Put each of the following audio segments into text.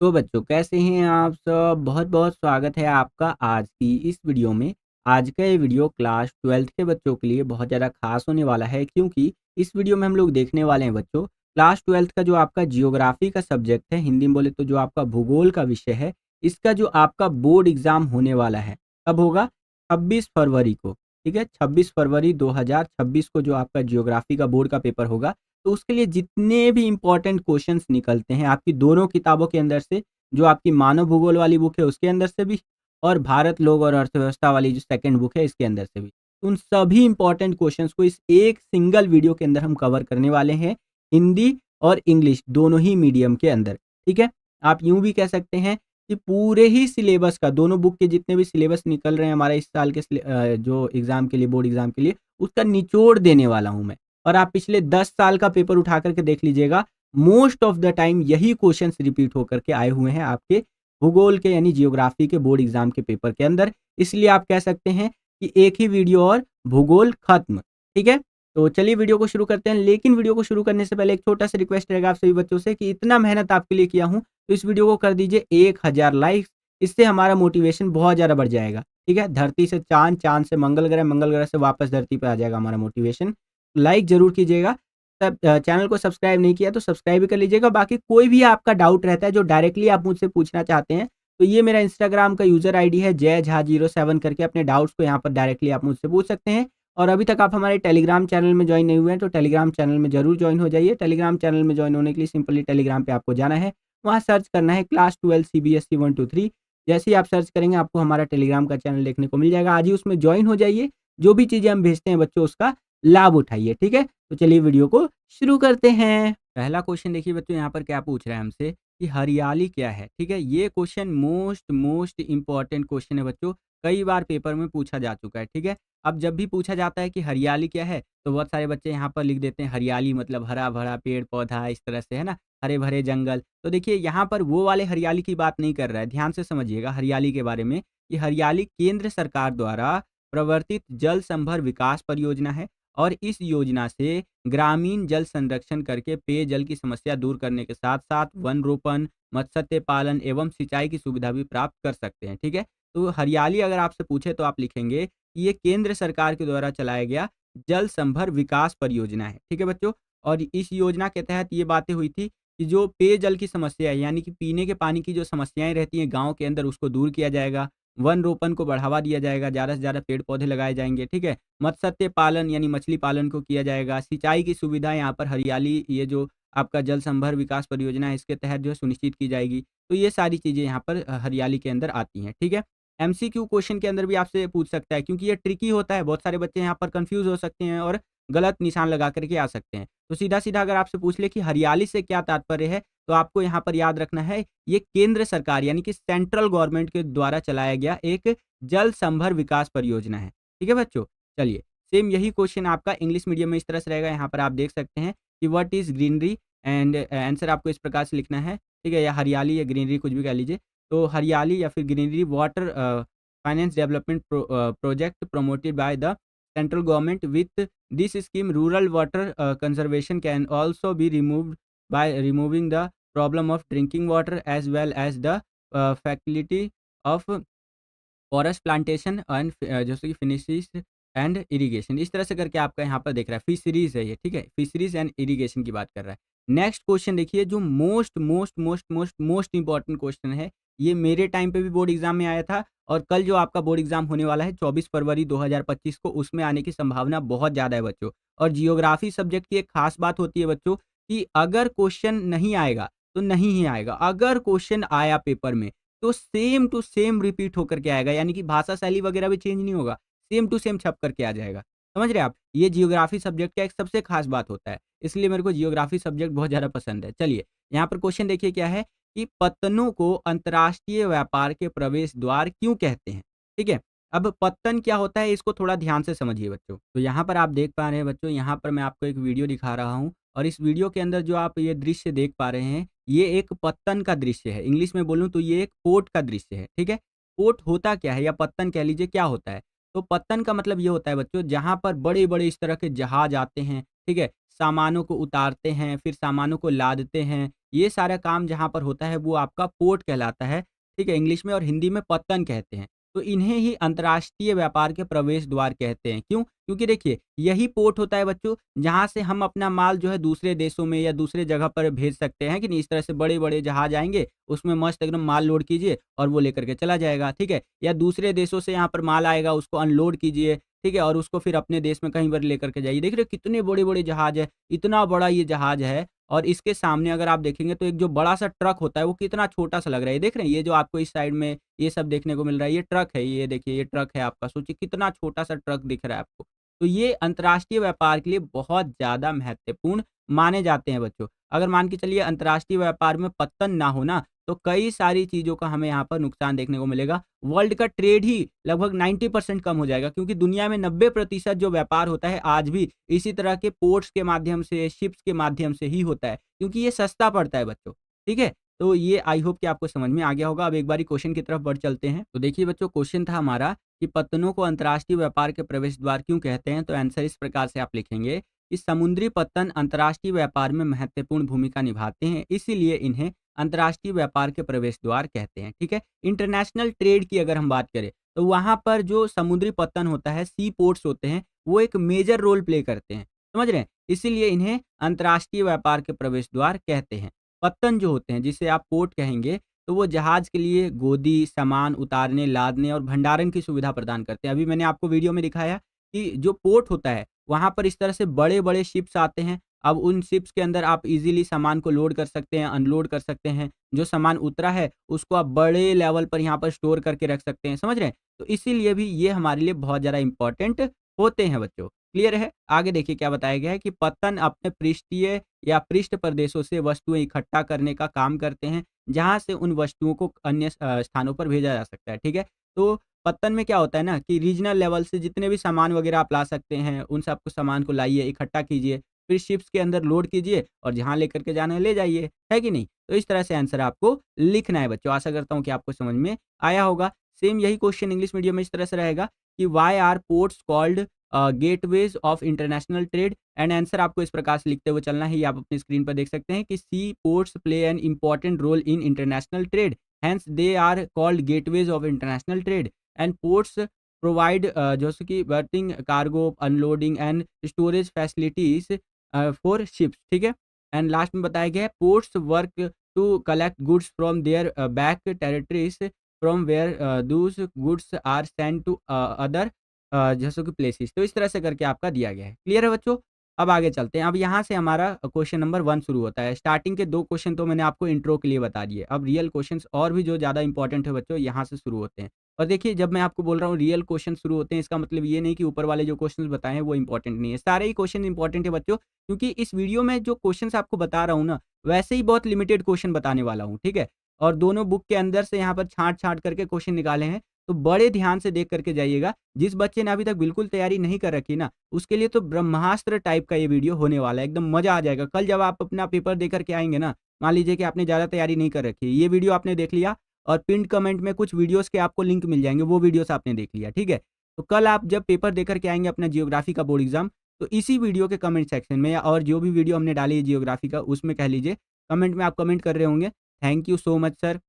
तो बच्चों कैसे हैं आप सब? बहुत-बहुत स्वागत है आपका आज की इस वीडियो में। आज का ये वीडियो क्लास 12th के बच्चों के लिए बहुत ज़्यादा ख़ास होने वाला है क्योंकि इस वीडियो में हम लोग देखने वाले हैं बच्चों, क्लास 12th का जो आपका जियोग्राफ़ी का सब्जेक्ट है, हिंदी में बोले तो जो आपका भूगोल का विषय है, इसका जो आपका बोर्ड एग्ज़ाम होने वाला है, कब होगा? 26 फरवरी को, ठीक है? 26 फरवरी 2026 को जो आपका जियोग्राफ़ी का बोर्ड का पेपर होगा, तो उसके लिए जितने भी इम्पोर्टेंट क्वेश्चंस निकलते हैं आपकी दोनों किताबों के अंदर से, जो आपकी मानव भूगोल वाली बुक है उसके अंदर से भी और भारत लोग और अर्थव्यवस्था वाली जो सेकंड बुक है इसके अंदर से भी। उन सभी इम्पोर्टेंट क्वेश्चंस को इस एक सिंगल वीडियो के अंदर हम कवर करने वाले हैं, हिंदी और इंग्लिश दोनों ही मीडियम के अंदर, ठीक है? आप यूँ भी कह सकते हैं कि पूरे ही सिलेबस का दोनों बुक के जितने भी सिलेबस निकल रहे हैं हमारे इस साल के जो एग्ज़ाम के लिए बोर्ड एग्ज़ाम के लिए, उसका निचोड़ देने वाला हूँ मैं। और आप पिछले 10 साल का पेपर उठा करके देख लीजिएगा, मोस्ट ऑफ द टाइम यही क्वेश्चंस रिपीट होकर के आए हुए हैं आपके भूगोल के यानी जियोग्राफी के बोर्ड एग्जाम के पेपर के अंदर। इसलिए आप कह सकते हैं कि एक ही वीडियो और भूगोल खत्म, ठीक है? तो चलिए वीडियो को शुरू करते हैं, लेकिन वीडियो को शुरू करने से पहले एक छोटा-सा रिक्वेस्ट रहेगा आप सभी बच्चों से कि इतना मेहनत आपके लिए किया हूँ, तो इस वीडियो को कर दीजिए 1000 लाइक्स, इससे हमारा मोटिवेशन बहुत ज़्यादा बढ़ जाएगा, ठीक है? धरती से चाँद, चाँद से मंगल ग्रह से वापस धरती पे आ जाएगा हमारा मोटिवेशन। लाइक ज़रूर कीजिएगा। चैनल को सब्सक्राइब नहीं किया तो सब्सक्राइब भी कर लीजिएगा। बाकी कोई भी आपका डाउट रहता है जो डायरेक्टली आप मुझसे पूछना चाहते हैं, तो ये मेरा इंस्टाग्राम का यूज़र आईडी है जय झा 07 करके अपने डाउट्स को यहाँ पर डायरेक्टली आप मुझसे पूछ सकते हैं। और अभी तक आप हमारे टेलीग्राम चैनल में जॉइन नहीं हुए हैं तो टेलीग्राम चैनल में ज़रूर जॉइन हो जाइए। टेलीग्राम चैनल में जॉइन होने के लिए सिंपली टेलीग्राम पे आपको जाना है। वहाँ सर्च करना है क्लास 12 सीबीएसई 1 2 3। जैसे ही आप सर्च करेंगे आपको हमारा टेलीग्राम का चैनल देखने को मिल जाएगा। आज ही उसमें जॉइन हो जाइए। जो भी चीज़ें हम भेजते हैं बच्चों उसका लाभ उठाइए, ठीक है? तो चलिए वीडियो को शुरू करते हैं। पहला क्वेश्चन देखिए बच्चों यहाँ पर क्या पूछ रहा है हमसे कि हरियाली क्या है? ठीक है? ये question most most important question है बच्चों। कई बार पेपर में पूछा जा चुका है, ठीक है? अब जब भी पूछा जाता है कि हरियाली क्या है, तो बहुत सारे बच्चे यहाँ पर लिख देते हैं हरियाली मतलब हरा-भरा पेड़-पौधा इस तरह से, है ना? हरे-भरे जंगल। तो देखिए यहाँ पर वो वाले हरियाली की बात नहीं कर रहा है। ध्यान से समझिएगा हरियाली के बारे में। ये हरियाली केंद्र सरकार द्वारा प्रवर्तित जल संभर विकास परियोजना है। और इस योजना से ग्रामीण जल संरक्षण करके पेयजल की समस्या दूर करने के साथ-साथ वन रोपण, मत्स्य पालन एवं सिंचाई की सुविधा भी प्राप्त कर सकते हैं, ठीक है? तो हरियाली अगर आपसे पूछे तो आप लिखेंगे कि ये केंद्र सरकार के द्वारा चलाया गया जल संभर विकास परियोजना है, ठीक है बच्चों? और इस योजना के तहत ये बातें हुई थी कि जो पेयजल की समस्या है यानी कि पीने के पानी की जो समस्याएँ रहती हैं गाँव के अंदर उसको दूर किया जाएगा, वन रोपण को बढ़ावा दिया जाएगा, ज़्यादा से ज़्यादा पेड़-पौधे लगाए जाएँगे, ठीक है? मत्स्य पालन यानी मछली पालन को किया जाएगा, सिंचाई की सुविधा यहाँ पर हरियाली ये जो आपका जल संभर विकास परियोजना है इसके तहत जो है सुनिश्चित की जाएगी। तो ये सारी चीज़ें यहाँ पर हरियाली के अंदर आती हैं, ठीक है? एमसीक्यू क्वेश्चन के अंदर भी आपसे पूछ सकता है क्योंकि ये ट्रिकी होता है, बहुत सारे बच्चे यहाँ पर कन्फ्यूज़ हो सकते हैं और गलत निशान लगा कर के आ सकते हैं। तो सीधा-सीधा अगर आपसे पूछ ले कि हरियाली से क्या तात्पर्य है, तो आपको यहाँ पर याद रखना है ये केंद्र सरकार यानी कि सेंट्रल गवर्नमेंट के द्वारा चलाया गया एक जल संभर विकास परियोजना है। ठीक है बच्चों? चलिए, सेम यही क्वेश्चन आपका इंग्लिश मीडियम में इस तरह से रहेगा, यहाँ पर आप देख सकते हैं कि what is greenery and answer आपको इस प्रकार से लिखना है, ठीक है? या हरियाली या ग्रीनरी कुछ भी कह लीजिए। तो हरियाली या फिर greenery water finance development project promoted by the central government with this scheme rural water conservation can also be removed by removing the problem of drinking water as well as the facility of forest plantation and जैसे कि फिनिशीज and irrigation इस तरह से करके आपका यहाँ पर दिख रहा है फिशरीज है ये, ठीक है? फिशरीज एंड इरिगेशन की बात कर रहा है। नेक्स्ट क्वेश्चन देखिए जो most most most most most important question है, ये मेरे टाइम पे भी बोर्ड एग्जाम में आया था और कल जो आपका बोर्ड एग्जाम होने वाला है 24 फरवरी 2025 को उसमें आने की संभावना बहुत ज़्यादा है बच्चों। और जियोग्राफी सब्जेक्ट की एक खास बात होती है बच्चों कि अगर क्वेश्चन नहीं आएगा तो नहीं ही आएगा, अगर क्वेश्चन आया पेपर में तो सेम टू सेम रिपीट होकर के आएगा, यानी कि भाषा शैली वगैरह भी चेंज नहीं होगा, सेम टू सेम छप करके आ जाएगा। समझ रहे हैं आप? ये जियोग्राफी सब्जेक्ट का एक सबसे खास बात होता है, इसलिए मेरे को जियोग्राफी सब्जेक्ट बहुत ज़्यादा पसंद है। चलिए, यहाँ पर क्वेश्चन देखिए क्या है कि पत्तनों को अंतर्राष्ट्रीय व्यापार के प्रवेश द्वार क्यों कहते हैं? ठीक है? अब पत्तन क्या होता है इसको थोड़ा ध्यान से समझिए बच्चों। तो यहाँ पर आप देख पा रहे हैं बच्चों, यहाँ पर मैं आपको एक वीडियो दिखा रहा हूँ और इस वीडियो के अंदर जो आप ये दृश्य देख पा रहे हैं ये एक पत्तन का दृश्य है। इंग्लिश में बोलूँ तो ये एक पोर्ट का दृश्य है, ठीक है? पोर्ट होता क्या है या पत्तन कह लीजिए क्या होता है? तो पत्तन का मतलब ये होता है बच्चों जहाँ पर बड़े-बड़े इस तरह के जहाज आते हैं, ठीक है? सामानों को उतारते हैं, फिर सामानों को लादते हैं ये सारा काम जहाँ पर होता है वो आपका पोर्ट कहलाता है, ठीक है? इंग्लिश में और हिंदी में पत्तन कहते हैं। तो इन्हें ही अंतर्राष्ट्रीय व्यापार के प्रवेश द्वार कहते हैं। क्यों? क्योंकि देखिए यही पोर्ट होता है बच्चों, जहाँ से हम अपना माल जो है दूसरे देशों में या दूसरे जगह पर भेज सकते हैं कि नहीं? इस तरह से बड़े-बड़े जहाज आएँगे, उसमें मस्त एकदम माल लोड कीजिए और वो लेकर के चला जाएगा, ठीक है? या दूसरे देशों से यहाँ पर माल आएगा, उसको अनलोड कीजिए, ठीक है? और उसको फिर अपने देश में कहीं पर लेकर के जाइए। देख रहे हो कितने बड़े-बड़े जहाज हैं, इतना बड़ा ये जहाज है और इसके सामने अगर आप देखेंगे तो एक जो बड़ा-सा ट्रक होता है वो कितना छोटा-सा लग रहा है। ये देख रहे हैं? ये जो आपको इस साइड में ये सब देखने को मिल रहा है, ये ट्रक है। ये देखिए ये ट्रक है आपका। सोचिए कितना छोटा-सा ट्रक दिख रहा है आपको। तो ये अंतर्राष्ट्रीय व्यापार के लिए बहुत ज़्यादा महत्वपूर्ण माने जाते हैं बच्चों। अगर मान के चलिए अंतर्राष्ट्रीय व्यापार में पतन ना हो ना, तो कई सारी चीज़ों का हमें यहाँ पर नुकसान देखने को मिलेगा। वर्ल्ड का ट्रेड ही लगभग 90% कम हो जाएगा क्योंकि दुनिया में 90% जो व्यापार होता है आज भी इसी तरह के पोर्ट्स के माध्यम से, शिप्स के माध्यम से ही होता है क्योंकि ये सस्ता पड़ता है बच्चों, ठीक है? तो ये आई होप कि आपको समझ में आ गया होगा। अब एक बारी क्वेश्चन की तरफ बढ़ चलते हैं। तो देखिए बच्चों क्वेश्चन था हमारा कि पत्तनों को अंतर्राष्ट्रीय व्यापार के प्रवेश द्वार क्यों कहते हैं? तो आंसर इस प्रकार से आप लिखेंगे कि समुद्री पत्तन अंतर्राष्ट्रीय व्यापार में महत्वपूर्ण भूमिका निभाते हैं, इसीलिए इन्हें अंतर्राष्ट्रीय व्यापार के प्रवेश द्वार कहते हैं, ठीक है? इंटरनेशनल ट्रेड की अगर हम बात करें, तो वहाँ पर जो समुद्री पत्तन होता है, सी पोर्ट्स होते हैं, वो एक मेजर रोल प्ले करते हैं, समझ रहे हैं? इसीलिए इन्हें अंतर्राष्ट्रीय व्यापार के प्रवेश द्वार कहते हैं। पत्तन जो होते हैं, जिसे आप पोर्ट कहेंगे, तो वो जहाज के लिए गोदी, सामान उतारने, लादने और भंडारण की सुविधा प्रदान करते हैं। अभी मैंने आपको वीडियो में दिखाया कि जो पोर्ट होता है, वहाँ पर इस तरह से बड़े-बड़े शिप्स आते हैं। अब उन शिप्स के अंदर आप इज़िली सामान को लोड कर सकते हैं, अनलोड कर सकते हैं। जो सामान उतरा है, उसको आप बड़े लेवल पर यहाँ पर स्टोर करके रख सकते हैं, समझ रहे हैं? तो इसीलिए भी ये हमारे लिए बहुत ज़्यादा इम्पोर्टेंट होते हैं बच्चों। क्लियर है? आगे देखिए क्या बताया गया है कि पत्तन अपने पृष्ठीय या पृष्ठ प्रदेशों से वस्तुएँ इकट्ठा करने का काम करते हैं, जहाँ से उन वस्तुओं को अन्य स्थानों पर भेजा जा सकता है, ठीक है? तो पत्तन में क्या होता है ना कि रीजनल लेवल से जितने भी सामान वगैरह आप ला सकते हैं, उन सब को सामान को लाइए, इकट्ठा कीजिए, फिर शिप्स के अंदर लोड कीजिए और जहाँ लेकर के जाना है ले जाइए, है कि नहीं? तो इस तरह से आंसर आपको लिखना है बच्चों। आशा करता हूँ कि आपको समझ में आया होगा। सेम यही क्वेश्चन इंग्लिश मीडियम में इस तरह से रहेगा कि why are ports called gateways of international trade and answer आपको इस प्रकार से लिखते हुए चलना है। ये आप अपनी स्क्रीन पर देख सकते हैं कि sea ports play an important role in international trade, hence they are called gateways of international trade and ports provide जैसे कि berthing, cargo, unloading and storage facilities for ships, ठीक है? एंड लास्ट में बताया गया है ports work to collect goods from their back territories from where those goods are send to other जैसे कि प्लेसेस। तो इस तरह से करके आपका दिया गया है। क्लियर है बच्चों? अब आगे चलते हैं। अब यहाँ से हमारा क्वेश्चन नंबर 1 शुरू होता है। स्टार्टिंग के 2 क्वेश्चन तो मैंने आपको इंट्रो के लिए बता दिए। अब रियल क्वेश्चंस और भी जो ज़्यादा इंपॉर्टेंट है बच्चों, यहाँ से शुरू होते हैं। और देखिए जब मैं आपको बोल रहा हूँ रियल क्वेश्चन शुरू होते हैं, इसका मतलब ये नहीं कि ऊपर वाले जो क्वेश्चंस बताए हैं वो इंपॉर्टेंट नहीं है। सारे ही क्वेश्चन इंपॉर्टेंट है बच्चों, क्योंकि इस वीडियो में जो क्वेश्चंस आपको बता रहा हूँ ना, वैसे ही बहुत लिमिटेड क्वेश्चन बताने वाला हूँ, ठीक है? और दोनों बुक के अंदर से यहाँ पर छाँट-छाँट करके क्वेश्चन निकाले हैं, तो बड़े ध्यान से देख करके जाइएगा। जिस बच्चे ने अभी तक बिल्कुल तैयारी नहीं कर रखी ना, उसके लिए तो ब्रह्मास्त्र टाइप का ये वीडियो होने वाला है, एकदम मज़ा आ जाएगा। कल जब आप अपना पेपर दे कर के आएँगे ना, मान लीजिए कि आपने ज़्यादा तैयारी नहीं कर रखी है, ये वीडियो आपने देख लिया और पिन्ड कमेंट में कुछ वीडियोज़ के आपको लिंक मिल जाएँगे, वो वीडियोज़ आपने देख लिया, ठीक है? तो कल आप जब पेपर दे कर के आएँगे अपना जियोग्राफ़ी का बोर्ड एग्ज़ाम, तो इसी वीडियो के कमेंट सेक्शन में या और जो भी वीडियो हमने डाली है जियोग्राफ़ी का, उसमें कह लीजिए कमेंट में आप कमेंट कर रहे होंगे, thank you so much sir.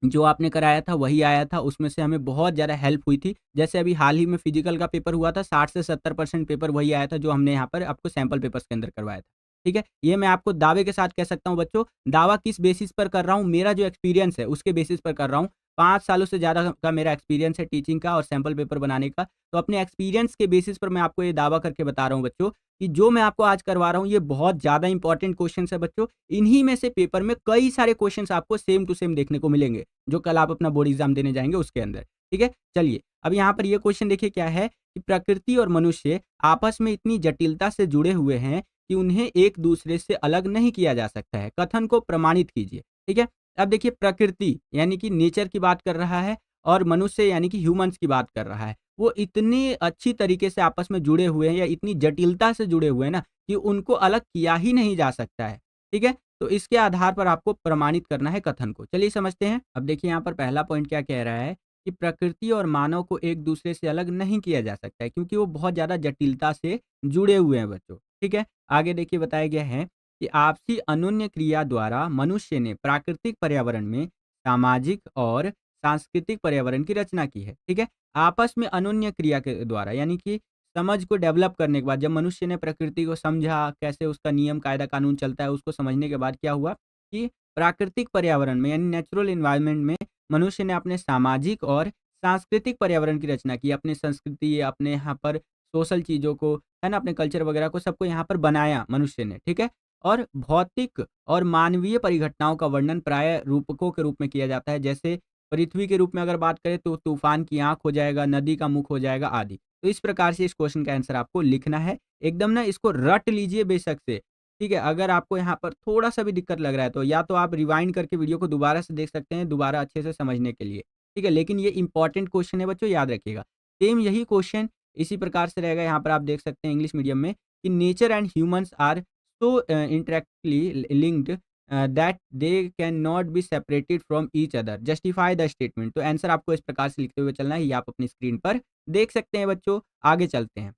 जो आपने कराया था वही आया था, उसमें से हमें बहुत ज़्यादा हेल्प हुई थी। जैसे अभी हाल ही में फिज़िकल का पेपर हुआ था, 60 से 70% पेपर वही आया था जो हमने यहाँ पर आपको सैंपल पेपर्स के अंदर करवाया था। ठीक है? ये मैं आपको दावे के साथ कह सकता हूँ बच्चों, दावा किस बेसिस पर कर रहा हूँ, मेरा जो एक्सपीरियंस है उसके बेसिस पर कर रहा हूँ। 5 सालों से ज़्यादा का मेरा एक्सपीरियंस है टीचिंग का और सैंपल पेपर बनाने का। तो अपने एक्सपीरियंस के बेसिस पर मैं आपको ये दावा करके बता रहा हूँ बच्चों, कि जो मैं आपको आज करवा रहा हूँ ये बहुत ज़्यादा इंपॉर्टेंट क्वेश्चन्स है बच्चों। इन्हीं में से पेपर में कई सारे क्वेश्चन्स आपको सेम टू सेम देखने को मिलेंगे। जो कल आप अपना बोर्ड एग्ज़ाम देने जाएँगे उसके अंदर, ठीक है? चलिए, अब यहाँ पर ये क्वेश्चन देखिए क्या है कि प्रकृति और मनुष्य आपस में इतनी जटिलता से जुड़े हुए हैं कि उन्हें एक-दूसरे से अलग नहीं किया जा सकता है। कथन को प्रमाणित कीजिए, ठीक है? अब देखिए प्रकृति यानी कि नेचर की बात कर रहा है और मनुष्य यानी कि ह्यूमन्स की बात कर रहा है। वो इतनी अच्छी तरीके से आपस में जुड़े हुए हैं या इतनी जटिलता से जुड़े हुए हैं ना कि उनको अलग किया ही नहीं जा सकता है, ठीक है? तो इसके आधार पर आपको प्रमाणित करना है कथन को। चलिए समझते हैं। अब देखिए यहाँ पर पहला पॉइंट क्या कह रहा है कि प्रकृति और मानव को एक-दूसरे से अलग नहीं किया जा सकता है क्योंकि वो बहुत ज़्यादा जटिलता से जुड़े हुए हैं बच्चों, ठीक है? आगे देखिए बताया गया है कि आपसी अनोन्य क्रिया द्वारा मनुष्य ने प्राकृतिक पर्यावरण में सामाजिक और सांस्कृतिक पर्यावरण की रचना की है। ठीक है? आपस में अनोन्य क्रिया के द्वारा यानी कि समझ को डेवलप करने के बाद जब मनुष्य ने प्रकृति को समझा, कैसे उसका नियम, कायदा, कानून चलता है, उसको समझने के बाद क्या हुआ कि प्राकृतिक पर्यावरण में यानी नेचुरल एनवायरनमेंट में मनुष्य ने अपने सामाजिक और सांस्कृतिक पर्यावरण की रचना की। अपनी संस्कृति, अपने यहाँ पर सोशल चीज़ों को, है ना? अपने कल्चर वगैरह को सबको यहाँ पर बनाया मनुष्य ने, ठीक है? और भौतिक और मानवीय परिघटनाओं का वर्णन प्रायः रूपकों के रूप में किया जाता है। जैसे पृथ्वी के रूप में अगर बात करें तो तूफ़ान की आँख हो जाएगा, नदी का मुख हो जाएगा आदि। तो इस प्रकार से इस क्वेश्चन का आंसर आपको लिखना है। एकदम ना इसको रट लीजिए बेशक से, ठीक है? अगर आपको यहाँ पर थोड़ा-सा भी दिक्कत लग रहा है तो या तो आप रिवाइंड करके वीडियो को दोबारा से देख सकते हैं, दोबारा अच्छे से समझने के लिए, ठीक है? लेकिन ये इम्पोर्टेंट क्वेश्चन है बच्चों, याद रखिएगा। सेम यही क्वेश्चन इसी प्रकार से रहेगा, यहाँ पर आप देख सकते हैं इंग्लिश मीडियम में कि nature and humans are so intricately linked that they can not be separated from each other, justify the statement. तो आंसर आपको इस प्रकार से लिखते हुए चलना है, ये आप अपनी स्क्रीन पर देख सकते हैं बच्चों। आगे चलते हैं।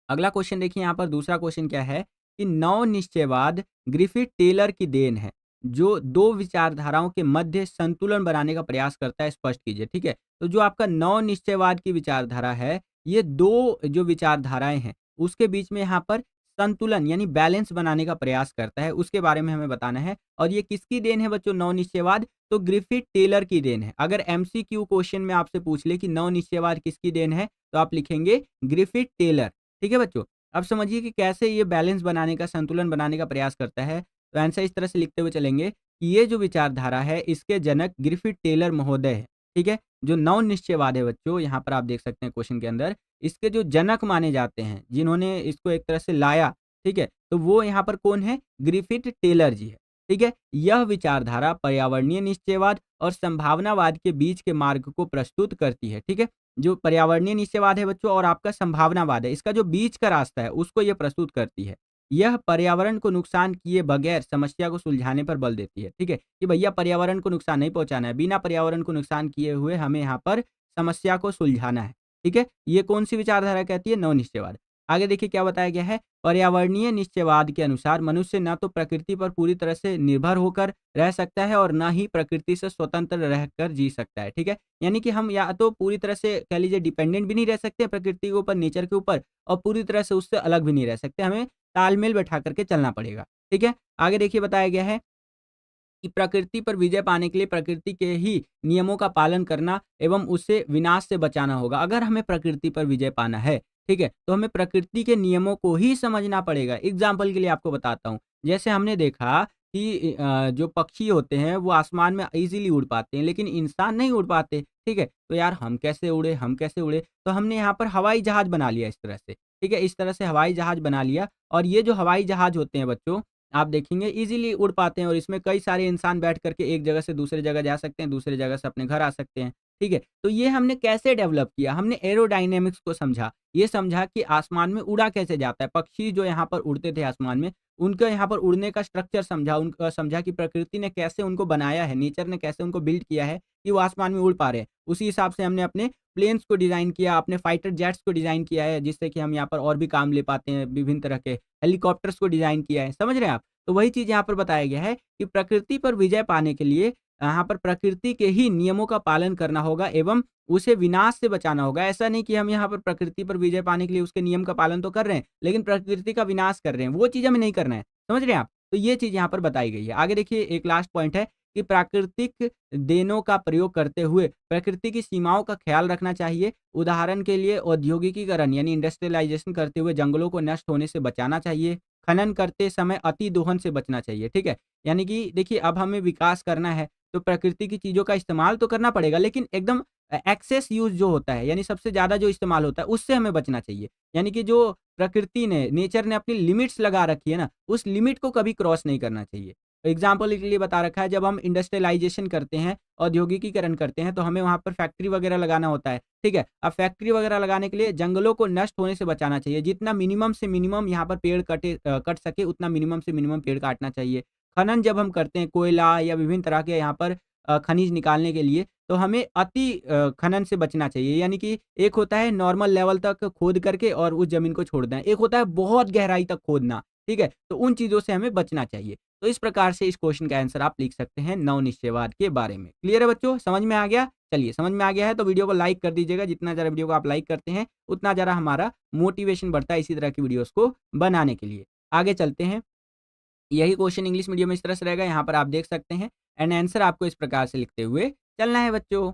अगला क्वेश्चन देखिए, यहाँ पर दूसरा क्वेश्चन क्या है कि नव निश्चयवाद ग्रिफिथ टेलर की देन है, जो दो विचारधाराओं के मध्य संतुलन बनाने का प्रयास करता है, स्पष्ट कीजिए। ठीक है? तो जो आपका नव निश्चयवाद की विचारधारा है, ये दो जो विचारधाराएं हैं उसके बीच में यहाँ पर संतुलन यानी बैलेंस बनाने का प्रयास करता है, उसके बारे में हमें बताना है। और ये किसकी देन है बच्चों, नव निश्चयवाद? तो ग्रिफिथ टेलर की देन है। अगर एमसीक्यू क्वेश्चन में आपसे पूछ ले कि नव निश्चयवाद किसकी देन है, तो आप लिखेंगे ग्रिफिथ टेलर। ठीक है बच्चों? अब समझिए कि कैसे ये बैलेंस बनाने का, संतुलन बनाने का प्रयास करता है। तो आंसर इस तरह से लिखते हुए चलेंगे कि ये जो विचारधारा है, इसके जनक ग्रिफिथ टेलर महोदय हैं। ठीक है? जो नव निश्चयवाद है बच्चों, यहाँ पर आप देख सकते हैं क्वेश्चन के अंदर, इसके जो जनक माने जाते हैं, जिन्होंने इसको एक तरह से लाया, ठीक है? तो वो यहाँ पर कौन है? ग्रिफिथ टेलर जी है। ठीक है? यह विचारधारा पर्यावरणीय निश्चयवाद और संभावनावाद के बीच के मार्ग को प्रस्तुत करती है। ठीक है? जो पर्यावरणीय निश्चयवाद है बच्चों और आपका संभावनावाद है, इसका जो बीच का रास्ता है उसको ये प्रस्तुत करती है। यह पर्यावरण को नुकसान किए बगैर समस्या को सुलझाने पर बल देती है। ठीक है? कि भैया पर्यावरण को नुकसान नहीं पहुँचाना है, बिना पर्यावरण को नुकसान किए हुए हमें यहाँ पर समस्या को सुलझाना है। ठीक है? ये कौन-सी विचारधारा कहती है? नवनिश्चयवाद। आगे देखिए क्या बताया गया है, पर्यावरणीय निश्चयवाद के अनुसार मनुष्य न तो प्रकृति पर पूरी तरह से निर्भर होकर रह सकता है और ना ही प्रकृति से स्वतंत्र रहकर जी सकता है। ठीक है? यानी कि हम या तो पूरी तरह से कह लीजिए डिपेंडेंट भी नहीं रह सकते प्रकृति के ऊपर, नेचर के ऊपर, और पूरी तरह से उससे अलग भी नहीं रह सकते। हमें तालमेल बैठा करके चलना पड़ेगा। ठीक है? आगे देखिए बताया गया है कि प्रकृति पर विजय पाने के लिए प्रकृति के ही नियमों का पालन करना एवं उसे विनाश से बचाना होगा। अगर हमें प्रकृति पर विजय पाना है, ठीक है? तो हमें प्रकृति के नियमों को ही समझना पड़ेगा। एग्ज़ाम्पल के लिए आपको बताता हूँ। जैसे हमने देखा कि जो पक्षी होते हैं वो आसमान में ईज़िली उड़ पाते हैं, लेकिन इंसान नहीं उड़ पाते, ठीक है? तो यार हम कैसे उड़े, हम कैसे उड़े? तो हमने यहाँ पर हवाई जहाज़ बना लिया इस तरह से, ठीक है? इस तरह से हवाई जहाज़ बना लिया और ये जो हवाई जहाज़ होते हैं बच्चों, आप देखेंगे ईज़िली उड़ पाते हैं और इसमें कई सारे इंसान बैठ कर के एक जगह से दूसरी जगह जा सकते हैं, दूसरी जगह से अपने घर आ सकते हैं, ठीक है? तो ये हमने कैसे डेवलप किया? हमने एयरोडायनामिक्स को समझा। ये समझा कि आसमान में उड़ा कैसे जाता है। पक्षी जो यहाँ पर उड़ते थे आसमान में, उनका यहाँ पर उड़ने का स्ट्रक्चर समझा, उनका समझा कि प्रकृति ने कैसे उनको बनाया है, नेचर ने कैसे उनको बिल्ड किया है कि वो आसमान में उड़ पा रहे हैं। उसी हिसाब से हमने अपने प्लेन्स को डिज़ाइन किया, अपने फाइटर जेट्स को डिज़ाइन किया है, जिससे कि हम यहाँ पर और भी काम ले पाते हैं, विभिन्न तरह के हेलीकॉप्टर्स को डिज़ाइन किया है। समझ रहे हैं आप? तो वही चीज़ यहाँ पर बताया गया है कि प्रकृति पर विजय पाने के लिए यहाँ पर प्रकृति के ही नियमों का पालन करना होगा एवं उसे विनाश से बचाना होगा। ऐसा नहीं कि हम यहाँ पर प्रकृति पर विजय पाने के लिए उसके नियम का पालन तो कर रहे हैं, लेकिन प्रकृति का विनाश कर रहे हैं, वो चीज़ हमें नहीं करना है। समझ रहे हैं आप? तो ये चीज़ यहाँ पर बताई गई है। आगे देखिए एक लास्ट पॉइंट है कि प्राकृतिक देनों का प्रयोग करते हुए प्रकृति की सीमाओं का ख्याल रखना चाहिए। उदाहरण के लिए औद्योगिकीकरण यानी इंडस्ट्रियलाइज़ेशन करते हुए जंगलों को नष्ट होने से बचाना चाहिए। खनन करते समय अति दोहन से बचना चाहिए, ठीक है? यानी कि देखिए अब हमें विकास करना है, तो प्रकृति की चीज़ों का इस्तेमाल तो करना पड़ेगा, लेकिन एकदम एक्सेस यूज़ जो होता है, यानी सबसे ज़्यादा जो इस्तेमाल होता है, उससे हमें बचना चाहिए। यानी कि जो प्रकृति ने, नेचर ने अपनी लिमिट्स लगा रखी है ना, उस लिमिट को कभी क्रॉस नहीं करना चाहिए। एग्ज़ाम्पल के लिए बता रखा है, जब हम इंडस्ट्रियलाइज़ेशन करते हैं, औद्योगिकीकरण करते हैं, तो हमें वहाँ पर फैक्ट्री वगैरह लगाना होता है, ठीक है? अब फैक्ट्री वगैरह लगाने के लिए जंगलों को नष्ट होने से बचाना चाहिए। जितना मिनिमम से मिनिमम यहाँ पर पेड़ कट सके, उतना मिनिमम से मिनिमम पेड़ काटना चाहिए। खनन जब हम करते हैं, कोयला या विभिन्न तरह के यहाँ पर खनिज निकालने के लिए, तो हमें अति खनन से बचना चाहिए। यानी कि एक होता है नॉर्मल लेवल तक खोद करके और उस ज़मीन को छोड़ दें। एक होता है बहुत गहराई तक खोदना, ठीक है? तो उन चीज़ों से हमें बचना चाहिए। तो इस प्रकार से इस क्वेश्चन का आंसर आप लिख सकते हैं नवनिश्चयवाद के बारे में। क्लियर है बच्चों? समझ में आ गया? चलिए समझ में आ गया है तो वीडियो को लाइक कर दीजिएगा। जितना ज़्यादा वीडियो को आप लाइक करते हैं, उतना ज़्यादा हमारा मोटिवेशन बढ़ता है इसी तरह की वीडियोज़ को बनाने के लिए। आगे चलते हैं। यही क्वेश्चन इंग्लिश मीडियम में इस तरह से रहेगा, यहाँ पर आप देख सकते हैं एंड आंसर आपको इस प्रकार से लिखते हुए चलना है बच्चों।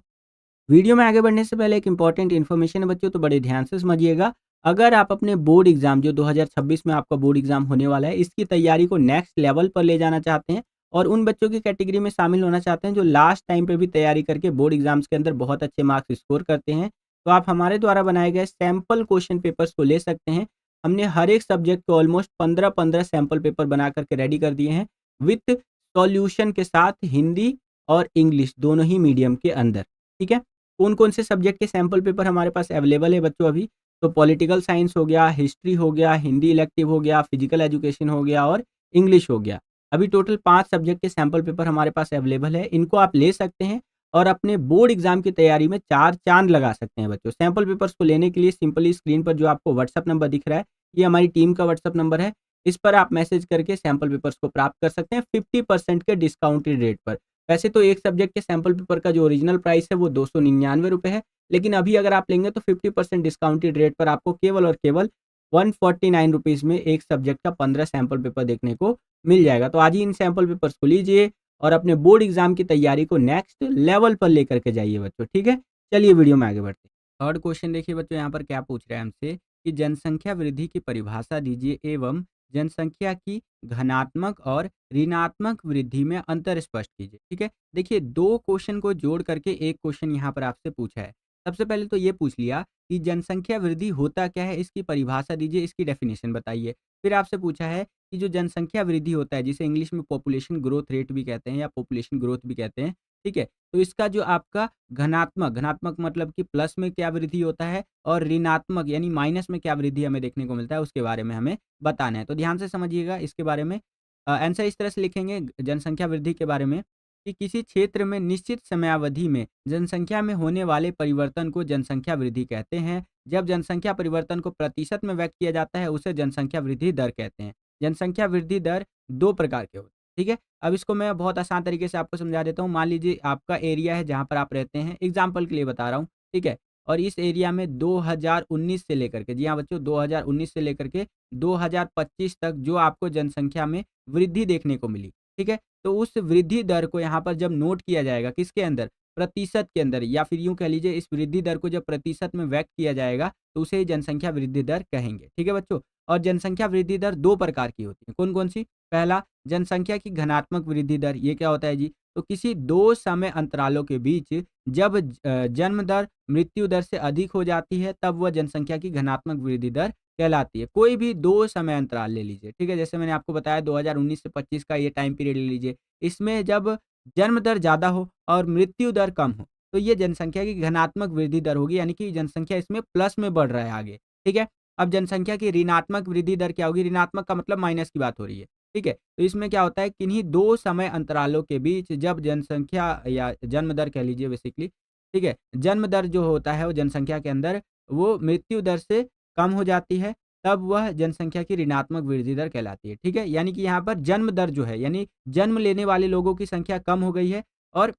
वीडियो में आगे बढ़ने से पहले एक इंपॉर्टेंट इन्फॉर्मेशन है बच्चों, तो बड़े ध्यान से समझिएगा। अगर आप अपने बोर्ड एग्जाम जो 2026 में आपका बोर्ड एग्जाम होने वाला है, इसकी तैयारी को नेक्स्ट लेवल पर ले जाना चाहते हैं और उन बच्चों की कैटेगरी में शामिल होना चाहते हैं जो लास्ट टाइम पे भी तैयारी करके बोर्ड एग्जाम्स के अंदर बहुत अच्छे मार्क्स स्कोर करते हैं, तो आप हमारे द्वारा बनाए गए सैम्पल क्वेश्चन पेपर्स को ले सकते हैं। हमने हर एक सब्जेक्ट को ऑलमोस्ट 15-15 सैम्पल पेपर बना करके रेडी कर दिए हैं विथ सॉल्यूशन के साथ, हिंदी और इंग्लिश दोनों ही मीडियम के अंदर। ठीक है? कौन-कौन से सब्जेक्ट के सैंपल पेपर हमारे पास अवेलेबल है बच्चों अभी? तो पॉलिटिकल साइंस हो गया, हिस्ट्री हो गया, हिंदी इलेक्टिव हो गया, फिजिकल एजुकेशन हो गया और इंग्लिश हो गया। अभी टोटल 5 सब्जेक्ट के सैंपल पेपर हमारे पास अवेलेबल है। इनको आप ले सकते हैं और अपने बोर्ड एग्जाम की तैयारी में 4 चाँद लगा सकते हैं बच्चों। सैंपल पेपर्स को लेने के लिए सिंपली स्क्रीन पर जो आपको व्हाट्सएप नंबर दिख रहा है, ये हमारी टीम का व्हाट्सएप नंबर है। इस पर आप मैसेज करके सैंपल पेपर्स को प्राप्त कर सकते हैं 50% के डिस्काउंटेड रेट पर। वैसे तो एक सब्जेक्ट के सैंपल पेपर का जो ओरिजिनल प्राइस है वो ₹299 है, लेकिन अभी अगर आप लेंगे तो 50% डिस्काउंटेड रेट पर आपको केवल और केवल ₹149 में एक सब्जेक्ट का 15 सैंपल पेपर देखने को मिल जाएगा। तो आज ही इन सैंपल पेपर्स को लीजिए और अपने बोर्ड एग्जाम की तैयारी को नेक्स्ट लेवल पर लेकर के जाइए बच्चों, ठीक है? चलिए वीडियो में आगे बढ़ते हैं। थर्ड क्वेश्चन देखिए बच्चों, यहाँ पर क्या पूछ रहा है हमसे कि जनसंख्या वृद्धि की परिभाषा दीजिए एवं जनसंख्या की घनात्मक और ऋणात्मक वृद्धि में अंतर स्पष्ट कीजिए। ठीक है? देखिए 2 क्वेश्चन को जोड़ करके एक क्वेश्चन यहाँ पर आपसे पूछा है। सबसे पहले तो ये पूछ लिया कि जनसंख्या वृद्धि होता क्या है? इसकी परिभाषा दीजिए, इसकी डेफिनेशन बताइए। फिर आपसे पूछा है कि जो जनसंख्या वृद्धि होता है, जिसे इंग्लिश में पॉपुलेशन ग्रोथ रेट भी कहते हैं या पॉपुलेशन ग्रोथ भी कहते हैं, ठीक है? तो इसका जो आपका घनात्मक, घनात्मक मतलब कि प्लस में क्या वृद्धि होता है और ऋणात्मक यानी माइनस में क्या वृद्धि हमें देखने को मिलता है, उसके बारे में हमें बताना है। तो ध्यान से समझिएगा इसके बारे में। आंसर इस तरह से लिखेंगे जनसंख्या वृद्धि के बारे में कि किसी क्षेत्र में निश्चित समयावधि में जनसंख्या में होने वाले परिवर्तन को जनसंख्या वृद्धि कहते हैं। जब जनसंख्या परिवर्तन को प्रतिशत में व्यक्त किया जाता है, उसे जनसंख्या वृद्धि दर कहते हैं। जनसंख्या वृद्धि दर 2 प्रकार के होते हैं, ठीक है? अब इसको मैं बहुत आसान तरीके से आपको समझा देता हूँ। मान लीजिए आपका एरिया है जहाँ पर आप रहते हैं, एग्ज़ाम्पल के लिए बता रहा हूँ, ठीक है? और इस एरिया में 2019 से लेकर के, जी हाँ बच्चों, 2019 से लेकर के 2025 तक जो आपको जनसंख्या में वृद्धि देखने को मिली, ठीक है? तो उस वृद्धि दर को यहाँ पर जब नोट किया जाएगा, किसके अंदर? प्रतिशत के अंदर, या फिर यूँ कह लीजिए इस वृद्धि दर को जब प्रतिशत में व्यक्त किया जाएगा, तो उसे जनसंख्या वृद्धि दर कहेंगे, ठीक है बच्चों? और जनसंख्या वृद्धि दर 2 प्रकार की होती है, कौन-कौन सी? पहला, जनसंख्या की घनात्मक वृद्धि दर, ये क्या होता है जी? तो किसी 2 समय अंतरालों के बीच जब जन्म दर मृत्यु दर से अधिक हो जाती है, तब वह जनसंख्या की घनात्मक वृद्धि दर कहलाती है। कोई भी 2 समय अंतराल ले लीजिए, ठीक है? जैसे मैंने आपको बताया 2019 से 25 का ये टाइम पीरियड ले लीजिए। इसमें जब जन्म दर ज़्यादा हो और मृत्यु दर कम हो, तो ये जनसंख्या की घनात्मक वृद्धि दर होगी, यानी कि जनसंख्या इसमें प्लस में बढ़ रहा है आगे, ठीक है? अब जनसंख्या की ऋणात्मक वृद्धि दर क्या होगी? ऋणात्मक का मतलब माइनस की बात हो रही है, ठीक है? तो इसमें क्या होता है, किन्हीं 2 समय अंतरालों के बीच जब जनसंख्या या जन्म दर कह लीजिए बेसिकली, ठीक है? जन्म दर जो होता है वो जनसंख्या के अंदर वो मृत्यु दर से कम हो जाती है, तब वह जनसंख्या की ऋणात्मक वृद्धि दर कहलाती है, ठीक है? यानी कि यहाँ पर जन्म दर जो है, यानी जन्म लेने वाले लोगों की संख्या कम हो गई है और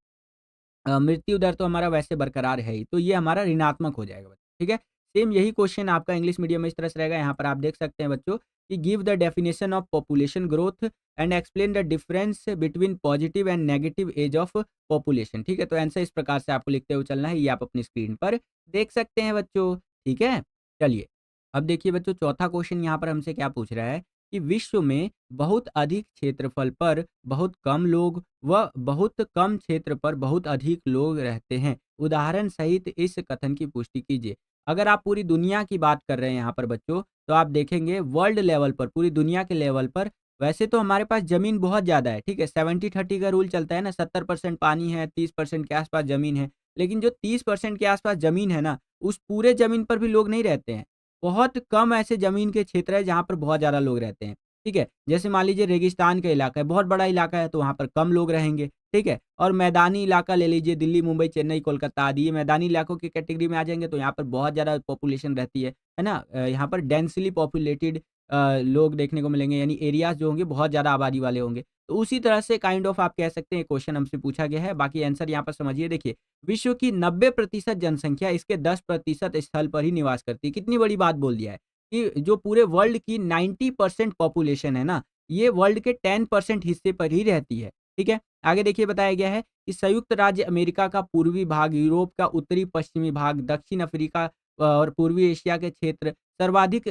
मृत्यु दर तो हमारा वैसे बरकरार है ही, तो ये हमारा ऋणात्मक हो जाएगा बच्चों, ठीक है? सेम यही क्वेश्चन आपका इंग्लिश मीडियम में इस तरह से रहेगा, यहाँ पर आप देख सकते हैं बच्चों कि give the definition of population growth and explain the difference between positive and negative age of population, ठीक है? तो आंसर इस प्रकार से आपको लिखते हुए चलना है, ये आप अपनी स्क्रीन पर देख सकते हैं बच्चों, ठीक है? चलिए, अब देखिए बच्चों चौथा क्वेश्चन यहाँ पर हमसे क्या पूछ रहा है कि विश्व में बहुत अधिक क्षेत्रफल पर बहुत कम लोग व बहुत कम क्षेत्र पर बहुत अधिक लोग रहते हैं। उदाहरण सहित इस कथन की पुष्टि कीजिए। अगर आप पूरी दुनिया की बात कर रहे हैं यहाँ पर बच्चों, तो आप देखेंगे वर्ल्ड लेवल पर, पूरी दुनिया के लेवल पर वैसे तो हमारे पास ज़मीन बहुत ज़्यादा है, ठीक है? 70-30 का रूल चलता है ना, 70% पानी है, 30% के आस-पास ज़मीन है। लेकिन जो 30% के आस-पास ज़मीन है ना, उस पूरे ज़मीन पर भी लोग नहीं रहते हैं। बहुत कम ऐसे ज़मीन के क्षेत्र है जहाँ पर बहुत ज़्यादा लोग रहते हैं, ठीक है? जैसे मान लीजिए रेगिस्तान का इलाका है, बहुत बड़ा इलाका है तो वहाँ पर कम लोग रहेंगे, ठीक है? और मैदानी इलाका ले लीजिए, दिल्ली, मुंबई, चेन्नई, कोलकाता आदि ये मैदानी इलाकों की कैटेगरी में आ जाएँगे तो यहाँ पर बहुत ज़्यादा पॉपुलेशन रहती है ना? यहाँ पर डेंसली पॉपुलेटेड लोग देखने को मिलेंगे, यानी एरियाज़ जो होंगे बहुत ज़्यादा आबादी वाले होंगे। तो उसी तरह से काइंड ऑफ आप कह सकते हैं क्वेश्चन हमसे पूछा गया है। बाकी आंसर यहाँ पर समझिए, देखिए विश्व की 90% जनसंख्या इसके 10% स्थल पर ही निवास करती है। कितनी बड़ी बात बोल दिया है कि जो पूरे वर्ल्ड की 90% पॉपुलेशन है ना, ये वर्ल्ड के 10% हिस्से पर ही रहती है। ठीक है? आगे देखिए बताया गया है कि संयुक्त राज्य अमेरिका का पूर्वी भाग, यूरोप का उत्तरी पश्चिमी भाग, दक्षिण अफ्रीका और पूर्वी एशिया के क्षेत्र सर्वाधिक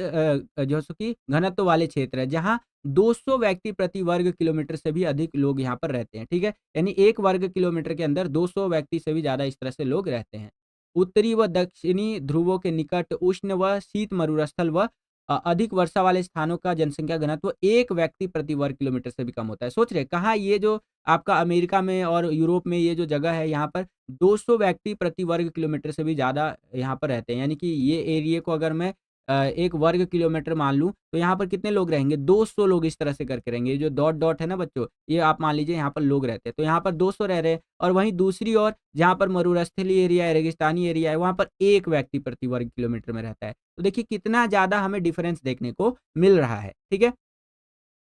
जो सो कि घनत्व वाले क्षेत्र है, जहाँ 200 व्यक्ति प्रति वर्ग किलोमीटर से भी अधिक लोग यहाँ पर रहते हैं, ठीक है? यानी 1 वर्ग किलोमीटर के अंदर 200 व्यक्ति से भी ज़्यादा इस तरह से लोग रहते हैं। उत्तरी व दक्षिणी ध्रुवों के निकट उष्ण व शीत मरुस्थल व अधिक वर्षा वाले स्थानों का जनसंख्या घनत्व 1 व्यक्ति प्रति वर्ग किलोमीटर से भी कम होता है। सोच रहे हैं कहाँ ये जो आपका अमेरिका में और यूरोप में ये जो जगह है, यहाँ पर 200 व्यक्ति प्रति वर्ग किलोमीटर से भी ज़्यादा यहाँ पर रहते हैं। यानी कि ये एरिया को अगर मैं 1 वर्ग किलोमीटर मान लूँ, तो यहाँ पर कितने लोग रहेंगे? 200 लोग इस तरह से करके रहेंगे। ये जो डॉट-डॉट है ना बच्चों, ये आप मान लीजिए यहाँ पर लोग रहते हैं। तो यहाँ पर 200 रह रहे हैं और वहीं दूसरी ओर जहाँ पर मरुस्थलीय एरिया है, रेगिस्तानी एरिया है, वहाँ पर 1 व्यक्ति प्रति वर्ग किलोमीटर में रहता है। तो देखिए कितना ज़्यादा हमें डिफरेंस देखने को मिल रहा है, ठीक है?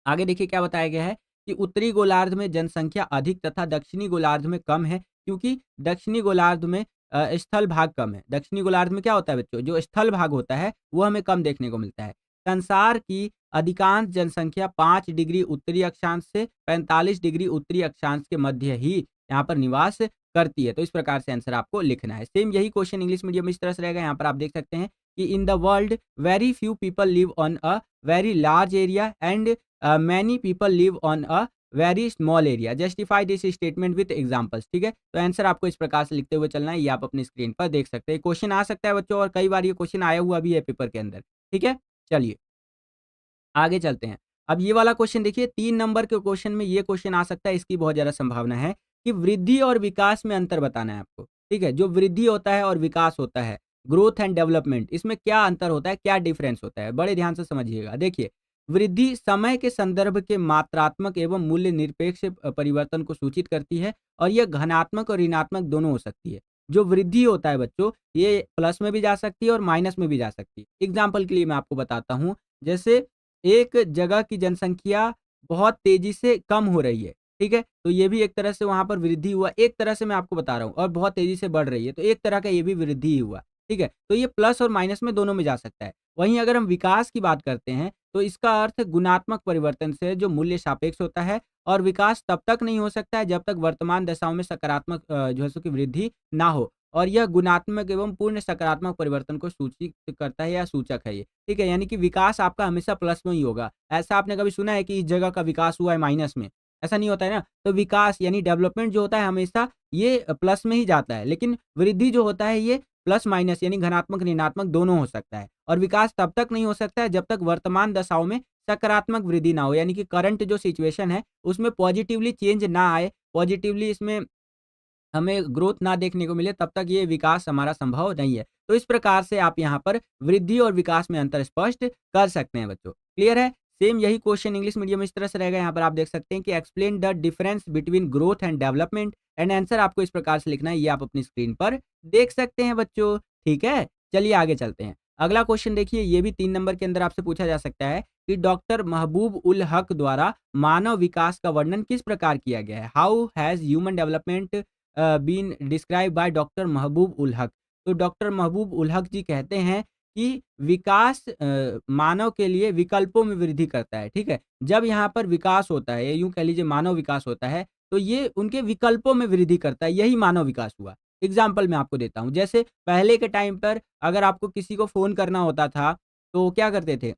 आगे देखिए क्या बताया गया है कि उत्तरी गोलार्ध में जनसंख्या अधिक तथा दक्षिणी गोलार्ध में कम है, क्योंकि दक्षिणी गोलार्ध में स्थल भाग कम है। दक्षिणी गोलार्ध में क्या होता है बच्चों? जो स्थल भाग होता है, वो हमें कम देखने को मिलता है। संसार की अधिकांश जनसंख्या 5 डिग्री उत्तरी अक्षांश से 45 डिग्री उत्तरी अक्षांश के मध्य ही यहाँ पर निवास करती है। तो इस प्रकार से आंसर आपको लिखना है। सेम यही क्वेश्चन इंग्लिश मीडियम में इस तरह से रहेगा। यहाँ पर आप देख सकते हैं कि in the world very few people live on a very large area and many people live on a very small area, justify this statement with examples. ठीक है, तो आंसर आपको इस प्रकार से लिखते हुए चलना है। ये आप अपनी स्क्रीन पर देख सकते हैं। क्वेश्चन आ सकता है बच्चों, और कई बार ये क्वेश्चन आया हुआ भी है पेपर के अंदर। ठीक है, चलिए आगे चलते हैं। अब ये वाला क्वेश्चन देखिए, 3 नंबर के क्वेश्चन में ये क्वेश्चन आ सकता है, इसकी बहुत ज़्यादा संभावना है कि वृद्धि और विकास में अंतर बताना है आपको। ठीक है, जो वृद्धि होता है और विकास होता है, ग्रोथ एंड डेवलपमेंट, इसमें क्या अंतर होता है, क्या डिफरेंस होता है? बड़े ध्यान से समझिएगा। देखिए, वृद्धि समय के संदर्भ के मात्रात्मक एवं मूल्य निरपेक्ष परिवर्तन को सूचित करती है और यह धनात्मक और ऋणात्मक दोनों हो सकती है। जो वृद्धि होता है बच्चों, ये प्लस में भी जा सकती है और माइनस में भी जा सकती है। एग्ज़ाम्पल के लिए मैं आपको बताता हूँ, जैसे एक जगह की जनसंख्या बहुत तेज़ी से कम हो रही है, ठीक है? तो ये भी एक तरह से वहाँ पर वृद्धि हुआ, एक तरह से मैं आपको बता रहा हूँ, और बहुत तेज़ी से बढ़ रही है, तो एक तरह का ये भी वृद्धि ही हुआ, ठीक है? तो ये प्लस और माइनस में दोनों में जा सकता है। वहीं अगर हम विकास की बात करते हैं, तो इसका अर्थ गुणात्मक परिवर्तन से है, जो मूल्य सापेक्ष होता है, और विकास तब तक नहीं हो सकता है जब तक वर्तमान दशाओं में सकारात्मक जो है सो कि वृद्धि ना हो, और यह गुणात्मक एवं पूर्ण सकारात्मक परिवर्तन को सूचित करता है या सूचक है ये। ठीक है? यानी कि विकास आपका हमेशा प्लस में ही होगा। ऐसा आपने कभी सुना है कि इस जगह का विकास हुआ है माइनस में? ऐसा नहीं होता है ना? तो विकास यानी डेवलपमेंट जो होता है हमेशा ये प्लस में ही जाता है, लेकिन वृद्धि जो होता है ये प्लस माइनस यानी धनात्मक, ऋणात्मक दोनों हो सकता है। और विकास तब तक नहीं हो सकता है जब तक वर्तमान दशाओं में सकारात्मक वृद्धि ना हो, यानी कि करंट जो सिचुएशन है उसमें पॉजिटिवली चेंज ना आए, पॉजिटिवली इसमें हमें ग्रोथ ना देखने को मिले, तब तक ये विकास हमारा संभव नहीं है। तो इस प्रकार से आप यहाँ पर वृद्धि और विकास में अंतर स्पष्ट कर सकते हैं बच्चों। क्लियर है? सेम यही क्वेश्चन इंग्लिश मीडियम में इस तरह से रहेगा। यहाँ पर आप देख सकते हैं कि explain the difference between growth and development, and answer आपको इस प्रकार से लिखना है। ये आप अपनी स्क्रीन पर देख सकते हैं बच्चों। ठीक है? चलिए आगे चलते हैं। अगला क्वेश्चन देखिए, ये भी 3 नंबर के अंदर आपसे पूछा जा सकता है कि डॉक्टर महबूब उल हक द्वारा मानव विकास का वर्णन किस प्रकार किया गया है? How has human development been describe by doctor Mahbub ul हक। तो डॉक्टर महबूब उल हक जी कहते हैं कि विकास मानव के लिए विकल्पों में वृद्धि करता है, ठीक है? जब यहाँ पर विकास होता है, यूँ कह लीजिए मानव विकास होता है, तो ये उनके विकल्पों में वृद्धि करता है, यही मानव विकास हुआ। एग्ज़ाम्पल मैं आपको देता हूँ, जैसे पहले के टाइम पर अगर आपको किसी को फ़ोन करना होता था, तो क्या करते थे?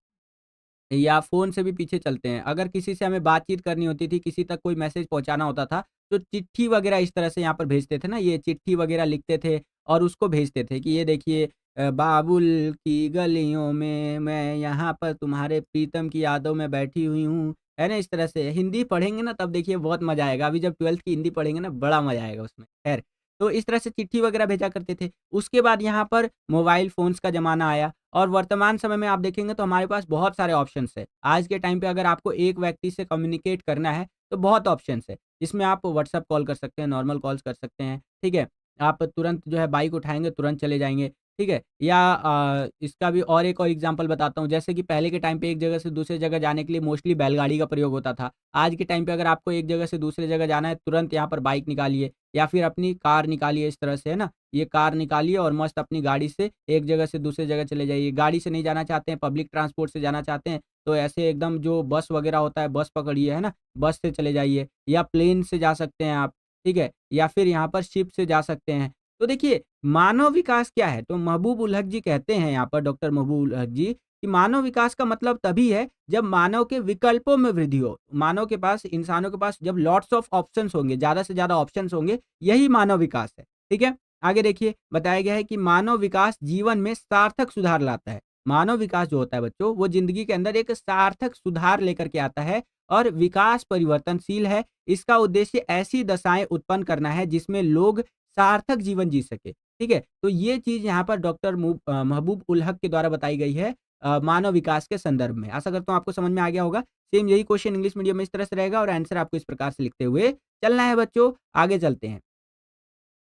या फ़ोन से भी पीछे चलते हैं। अगर किसी से हमें बातचीत करनी होती थी, किसी तक कोई मैसेज पहुँचाना होता था, तो चिट्ठी वग़ैरह इस तरह से यहाँ पर भेजते थे ना, ये चिट्ठी वग़ैरह लिखते थे और उसको भेजते थे कि ये देखिए बाबुल की गलियों में मैं यहाँ पर तुम्हारे प्रीतम की यादों में बैठी हुई हूँ। है ना? इस तरह से हिंदी पढ़ेंगे ना तब देखिए बहुत मज़ा आएगा। अभी जब 12th की हिंदी पढ़ेंगे ना बड़ा मज़ा आएगा उसमें। ख़ैर, तो इस तरह से चिट्ठी वग़ैरह भेजा करते थे। उसके बाद यहाँ पर मोबाइल फ़ोन्स का ज़माना आया। और वर्तमान समय में आप देखेंगे तो हमारे पास बहुत सारे ऑप्शंस हैं। आज के टाइम पे अगर आपको एक व्यक्ति से कम्युनिकेट करना है, तो बहुत ऑप्शंस है। जिसमें आप व्हाट्सएप कॉल कर सकते हैं, नॉर्मल कॉल्स कर सकते हैं, ठीक है? आप तुरंत जो है बाइक उठाएँगे, तुरंत चले जाएँगे। ठीक है? या इसका भी और एक और एग्ज़ाम्पल बताता हूँ, जैसे कि पहले के टाइम पे एक जगह से दूसरे जगह जाने के लिए मोस्टली बैलगाड़ी का प्रयोग होता था। आज के टाइम पे अगर आपको एक जगह से दूसरी जगह जाना है, तुरंत यहाँ पर बाइक निकालिए या फिर अपनी कार निकालिए इस तरह से, है ना? ये कार निकालिए और मस्त अपनी गाड़ी से एक जगह से दूसरी जगह चले जाइए। गाड़ी से नहीं जाना चाहते हैं, पब्लिक ट्रांसपोर्ट से जाना चाहते हैं, तो ऐसे एकदम जो बस वगैरह होता है, बस पकड़िए, है ना? बस से चले जाइए या प्लेन से जा सकते हैं आप, ठीक है? या फिर यहाँ पर शिप से जा सकते हैं। तो देखिए, मानव विकास क्या है? तो महबूब उल हक जी कहते हैं यहाँ पर, डॉक्टर महबूब उल हक जी, कि मानव विकास का मतलब तभी है जब मानव के विकल्पों में वृद्धि हो। मानव के पास, इंसानों के पास जब लॉट्स ऑफ ऑप्शंस होंगे, ज़्यादा से ज़्यादा ऑप्शंस होंगे, यही मानव विकास है। ठीक है? आगे देखिए, बताया गया है कि मानव विकास जीवन में सार्थक सुधार लाता है। मानव विकास जो होता है बच्चों, वो ज़िंदगी के अंदर एक सार्थक सुधार लेकर के आता है और विकास परिवर्तनशील है। इसका उद्देश्य ऐसी दशाएँ उत्पन्न करना है जिसमें लोग सार्थक जीवन जी सकें। ठीक है? तो ये चीज़ यहाँ पर डॉक्टर महबूब उल हक के द्वारा बताई गई है मानव विकास के संदर्भ में। आशा करता हूँ आपको समझ में आ गया होगा। सेम यही क्वेश्चन इंग्लिश मीडियम में इस तरह से रहेगा और आंसर आपको इस प्रकार से लिखते हुए चलना है बच्चों। आगे चलते हैं।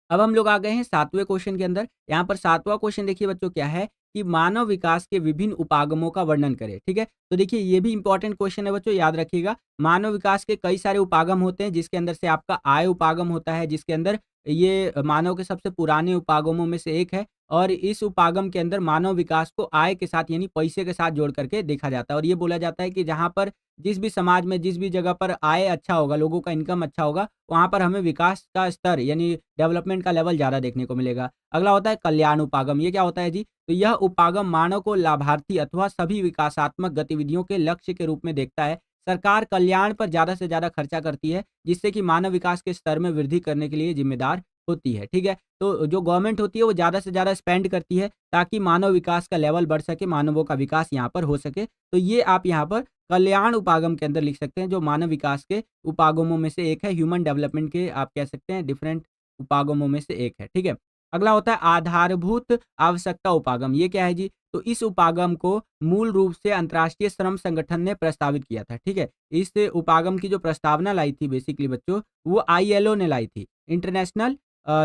अब हम लोग आ गए हैं 7वें क्वेश्चन के अंदर। यहाँ पर 7वां क्वेश्चन देखिए बच्चों क्या है कि मानव विकास के विभिन्न उपागमों का वर्णन करें, ठीक है? तो देखिए ये भी इम्पोर्टेंट क्वेश्चन है बच्चों, याद रखिएगा। मानव विकास के कई सारे उपागम होते हैं जिसके अंदर से आपका आय उपागम होता है, जिसके अंदर ये मानव के सबसे पुराने उपागमों में से एक है और इस उपागम के अंदर मानव विकास को आय के साथ यानी पैसे के साथ जोड़ करके देखा जाता है और ये बोला जाता है कि जहाँ पर जिस भी समाज में, जिस भी जगह पर आय अच्छा होगा, लोगों का इनकम अच्छा होगा, वहाँ पर हमें विकास का स्तर यानी डेवलपमेंट का लेवल ज़्यादा देखने को मिलेगा। अगला होता है कल्याण उपागम। ये क्या होता है जी? तो यह उपागम मानव को लाभार्थी अथवा सभी विकासात्मक गतिविधियों के लक्ष्य के रूप में देखता है। सरकार कल्याण पर ज़्यादा से ज़्यादा खर्चा करती है, जिससे कि मानव विकास के स्तर में वृद्धि करने के लिए ज़िम्मेदार होती है, ठीक है? तो जो गवर्नमेंट होती है वो ज़्यादा से ज़्यादा स्पेंड करती है ताकि मानव विकास का लेवल बढ़ सके, मानवों का विकास यहाँ पर हो सके। तो ये आप यहाँ पर कल्याण उपागम के अंदर लिख सकते हैं, जो मानव विकास के उपागमों में से एक है, ह्यूमन डेवलपमेंट के आप कह सकते हैं डिफरेंट उपागमों में से एक है, ठीक है? अगला होता है आधारभूत आवश्यकता उपागम। ये क्या है जी? तो इस उपागम को मूल रूप से अंतर्राष्ट्रीय श्रम संगठन ने प्रस्तावित किया था, ठीक है? इस उपागम की जो प्रस्तावना लाई थी बेसिकली बच्चों, वो आईएलओ ने लाई थी, इंटरनेशनल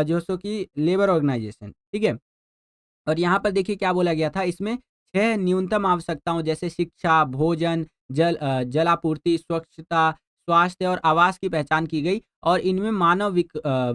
जो सो कि लेबर ऑर्गेनाइजेशन, ठीक है? और यहाँ पर देखिए क्या बोला गया था इसमें 6 न्यूनतम आवश्यकताओं जैसे शिक्षा, भोजन, जल आपूर्ति, स्वच्छता, स्वास्थ्य और आवास की पहचान की गई और इनमें मानव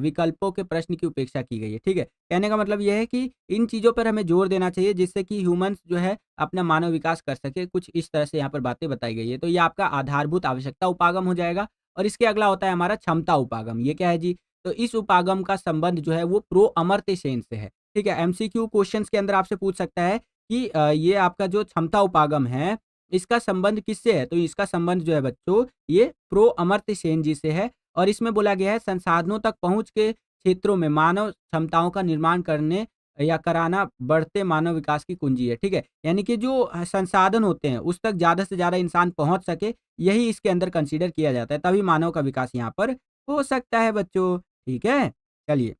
विकल्पों के प्रश्न की उपेक्षा की गई है, ठीक है? कहने का मतलब ये है कि इन चीज़ों पर हमें जोर देना चाहिए जिससे कि ह्यूमन्स जो है अपना मानव विकास कर सके, कुछ इस तरह से यहाँ पर बातें बताई गई है। तो ये आपका आधारभूत आवश्यकता उपागम हो जाएगा और इसके अगला होता है हमारा क्षमता उपागम। ये क्या है जी? तो इस उपागम का संबंध जो है वो प्रो अमर्त्य सेन से है। ठीक है, एमसीक्यू क्वेश्चंस के अंदर आपसे पूछ सकता है कि ये आपका जो क्षमता उपागम है, इसका संबंध किससे है? तो इसका संबंध जो है बच्चों, ये प्रो अमर्त्य सेन जी से है और इसमें बोला गया है संसाधनों तक पहुँच के क्षेत्रों में मानव क्षमताओं का निर्माण करने या कराना बढ़ते मानव विकास की कुंजी है, ठीक है? यानी कि जो संसाधन होते हैं, उस तक ज़्यादा से ज़्यादा इंसान पहुँच सके, यही इसके अंदर कंसीडर किया जाता है, तभी मानव का विकास यहाँ पर हो सकता है बच्चों, ठीक है? चलिए।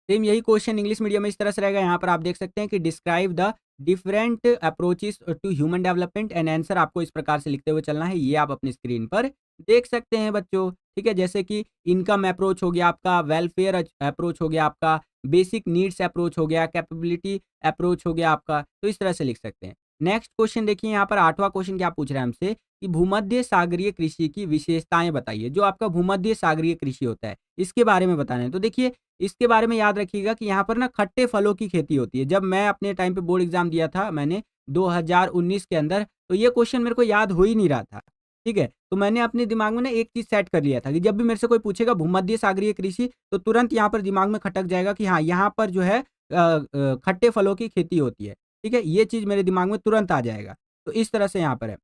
सेम यही क्वेश्चन इंग्लिश मीडियम में इस तरह से रहेगा। यहाँ पर आप देख सकते हैं कि describe the different approaches to human development and answer आपको इस प्रकार से लिखते हुए चलना है। ये आप अपनी स्क्रीन पर देख सकते हैं बच्चों। ठीक है, जैसे कि इनकम अप्रोच हो गया आपका, वेलफेयर अप्रोच हो गया आपका, बेसिक नीड्स अप्रोच हो गया, कैपेबिलिटी अप्रोच हो गया आपका। तो इस तरह से लिख सकते हैं। नेक्स्ट क्वेश्चन देखिए, यहाँ पर 8वां क्वेश्चन क्या पूछ रहा है हमसे कि भूमध्य सागरीय कृषि की विशेषताएं बताइए। जो आपका भूमध्य सागरीय कृषि होता है, इसके बारे में बताना है। तो देखिए, इसके बारे में याद रखिएगा कि यहाँ पर ना खट्टे फलों की खेती होती है। जब मैं अपने टाइम पे बोर्ड एग्ज़ाम दिया था मैंने 2019 के अंदर, तो ये क्वेश्चन मेरे को याद हो ही नहीं रहा था, ठीक है? तो मैंने अपने दिमाग में ना एक चीज़ सेट कर लिया था कि जब भी मेरे से कोई पूछेगा भूमध्य सागरीय कृषि, तो तुरंत यहाँ पर दिमाग में खटक जाएगा कि हाँ, यहाँ पर जो है खट्टे फलों की खेती होती है, ठीक है? ये चीज़ मेरे दिमाग में तुरंत आ जाएगा। तो इस तरह से यहाँ पर है।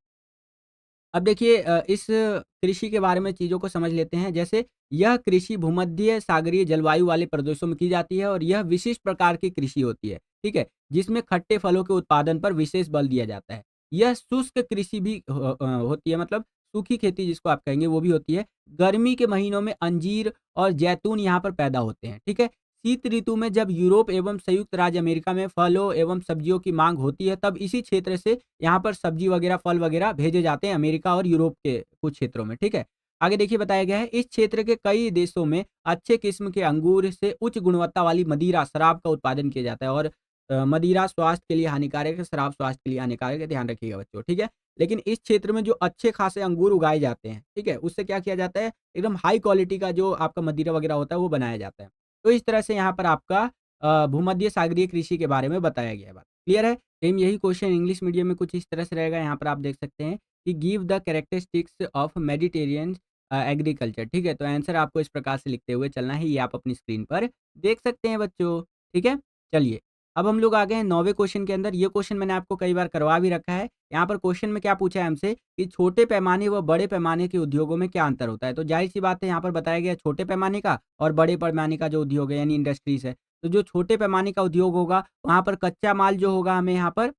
अब देखिए इस कृषि के बारे में चीज़ों को समझ लेते हैं। जैसे यह कृषि भूमध्य सागरीय जलवायु वाले प्रदेशों में की जाती है और यह विशिष्ट प्रकार की कृषि होती है, ठीक है? जिसमें खट्टे फलों के उत्पादन पर विशेष बल दिया जाता है। यह शुष्क कृषि भी होती है, मतलब सूखी खेती जिसको आप कहेंगे वो भी होती है। गर्मी के महीनों में अंजीर और जैतून यहाँ पर पैदा होते हैं, ठीक है? शीत ऋतु में जब यूरोप एवं संयुक्त राज्य अमेरिका में फलों एवं सब्जियों की मांग होती है, तब इसी क्षेत्र से यहाँ पर सब्जी वगैरह, फल वगैरह भेजे जाते हैं अमेरिका और यूरोप के कुछ क्षेत्रों में, ठीक है? आगे देखिए बताया गया है, इस क्षेत्र के कई देशों में अच्छे किस्म के अंगूर से उच्च गुणवत्ता वाली मदिरा शराब का उत्पादन किया जाता है और मदिरा स्वास्थ्य के लिए हानिकारक है, शराब स्वास्थ्य के लिए हानिकारक है, ध्यान रखिएगा बच्चों, ठीक है? लेकिन इस क्षेत्र में जो अच्छे खासे अंगूर उगाए जाते हैं, ठीक है? उससे क्या किया जाता है, एकदम हाई क्वालिटी का जो आपका मदिरा वगैरह होता है, वो बनाया जाता है। तो इस तरह से यहाँ पर आपका भूमध्य सागरीय कृषि के बारे में बताया गया है बात। क्लियर है? सेम यही क्वेश्चन इंग्लिश मीडियम में कुछ इस तरह से रहेगा, यहाँ पर आप देख सकते हैं कि give the characteristics of Mediterranean agriculture, ठीक है? तो आंसर आपको इस प्रकार से लिखते हुए चलना है, ये आप अपनी स्क्रीन पर देख सकते हैं बच्चों, ठीक है? चलिए, अब हम लोग आ गए हैं 9वें क्वेश्चन के अंदर। ये क्वेश्चन मैंने आपको कई बार करवा भी रखा है। यहाँ पर क्वेश्चन में क्या पूछा है हमसे कि छोटे पैमाने व बड़े पैमाने के उद्योगों में क्या अंतर होता है? तो ज़ाहिर-सी बात है, यहाँ पर बताया गया है छोटे पैमाने का और बड़े पैमाने का जो उद्योग है यानी इंडस्ट्रीज़ है। तो जो छोटे पैमाने का उद्योग होगा, वहाँ पर कच्चा माल जो होगा हमें यहाँ पर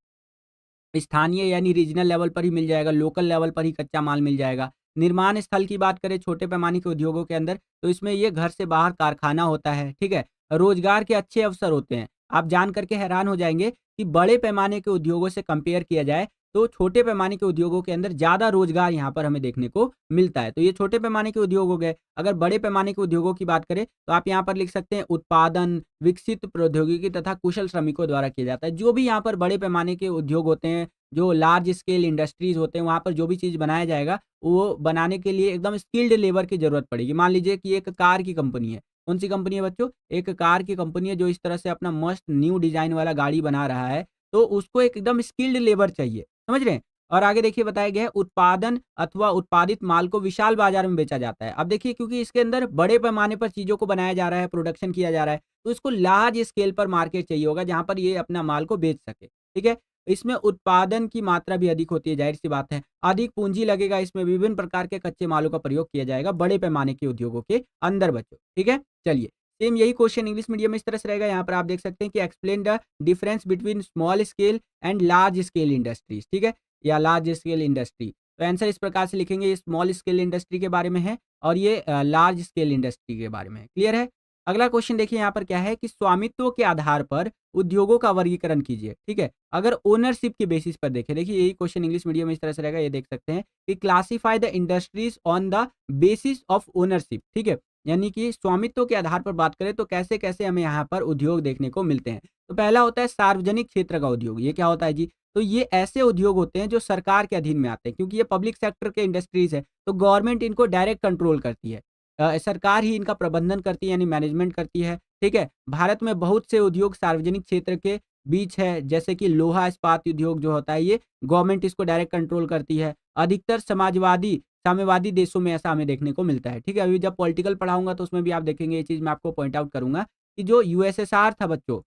स्थानीय यानी रीजनल लेवल पर ही मिल जाएगा, लोकल लेवल पर ही कच्चा माल मिल जाएगा। निर्माण स्थल की बात करें छोटे पैमाने के उद्योगों के अंदर, तो इसमें ये घर से बाहर कारखाना होता है, ठीक है? रोज़गार के अच्छे अवसर होते हैं। आप जान कर के हैरान हो जाएँगे कि बड़े पैमाने के उद्योगों से कंपेयर किया जाए, तो छोटे पैमाने के उद्योगों के अंदर ज़्यादा रोज़गार यहाँ पर हमें देखने को मिलता है। तो ये छोटे पैमाने के उद्योग हो गए। अगर बड़े पैमाने के उद्योगों की बात करें, तो आप यहाँ पर लिख सकते हैं उत्पादन, विकसित प्रौद्योगिकी तथा कुशल श्रमिकों द्वारा किया जाता है। जो भी यहाँ पर बड़े पैमाने के उद्योग होते हैं, जो लार्ज स्केल इंडस्ट्रीज़ होते हैं, वहाँ पर जो भी चीज़ बनाया जाएगा, वो बनाने के लिए एकदम स्किल्ड लेबर की ज़रूरत पड़ेगी। मान लीजिए कि एक कार की कंपनी है। कौन-सी कंपनी है बच्चों? एक कार की कंपनी है जो इस तरह से अपना मस्त न्यू डिज़ाइन वाला गाड़ी बना रहा है, तो उसको एकदम स्किल्ड लेबर चाहिए। समझ रहे हैं? और आगे देखिए बताया गया है उत्पादन अथवा उत्पादित माल को विशाल बाज़ार में बेचा जाता है। अब देखिए क्योंकि इसके अंदर बड़े पैमाने पर चीज़ों को बनाया जा रहा है, प्रोडक्शन किया जा रहा है, तो इसको लार्ज स्केल पर मार्केट चाहिए होगा जहाँ पर ये अपना माल को बेच सके। ठीक है? इसमें उत्पादन की मात्रा भी अधिक होती है, ज़ाहिर-सी बात है। अधिक पूँजी लगेगा, इसमें विभिन्न प्रकार के कच्चे मालों का प्रयोग किया जाएगा बड़े पैमाने के उद्योगों के अंदर बच्चों, ठीक है? चलिए, सेम यही क्वेश्चन इंग्लिश मीडियम में इस तरह से रहेगा, यहाँ पर आप देख सकते हैं कि explain the difference between small scale and large scale industries, ठीक है? या लार्ज स्केल इंडस्ट्री। तो आंसर इस प्रकार से लिखेंगे, ये स्मॉल स्केल इंडस्ट्री के बारे में है और ये लार्ज स्केल इंडस्ट्री के बारे में है। क्लियर है? अगला क्वेश्चन देखिए यहाँ पर क्या है कि स्वामित्व के आधार पर उद्योगों का वर्गीकरण कीजिए, ठीक है? अगर ओनरशिप के बेसिस पर देखें, देखिए यही क्वेश्चन इंग्लिश मीडियम में इस तरह से रहेगा, ये देख सकते हैं कि classify the industries on the basis of ownership, ठीक है? यानी कि स्वामित्व के आधार पर बात करें तो कैसे-कैसे हमें यहाँ पर उद्योग देखने को मिलते हैं। तो पहला होता है सार्वजनिक क्षेत्र का उद्योग, ये क्या होता है जी? तो ये ऐसे उद्योग होते हैं जो सरकार के अधीन में आते हैं क्योंकि ये पब्लिक सेक्टर के इंडस्ट्रीज़ है, तो गवर्नमेंट इनको डायरेक्ट कंट्रोल करती है। सरकार ही इनका प्रबंधन करती है यानी मैनेजमेंट करती है, ठीक है? भारत में बहुत से उद्योग सार्वजनिक क्षेत्र के बीच है, जैसे कि लोहा इस्पात उद्योग जो होता है ये गवर्नमेंट इसको डायरेक्ट कंट्रोल करती है। अधिकतर समाजवादी साम्यवादी देशों में ऐसा हमें देखने को मिलता है, ठीक है? अभी जब पॉलिटिकल पढ़ाऊँगा तो उसमें भी आप देखेंगे ये चीज़ मैं आपको पॉइंट आउट करूँगा कि जो यूएसएसआर था बच्चों,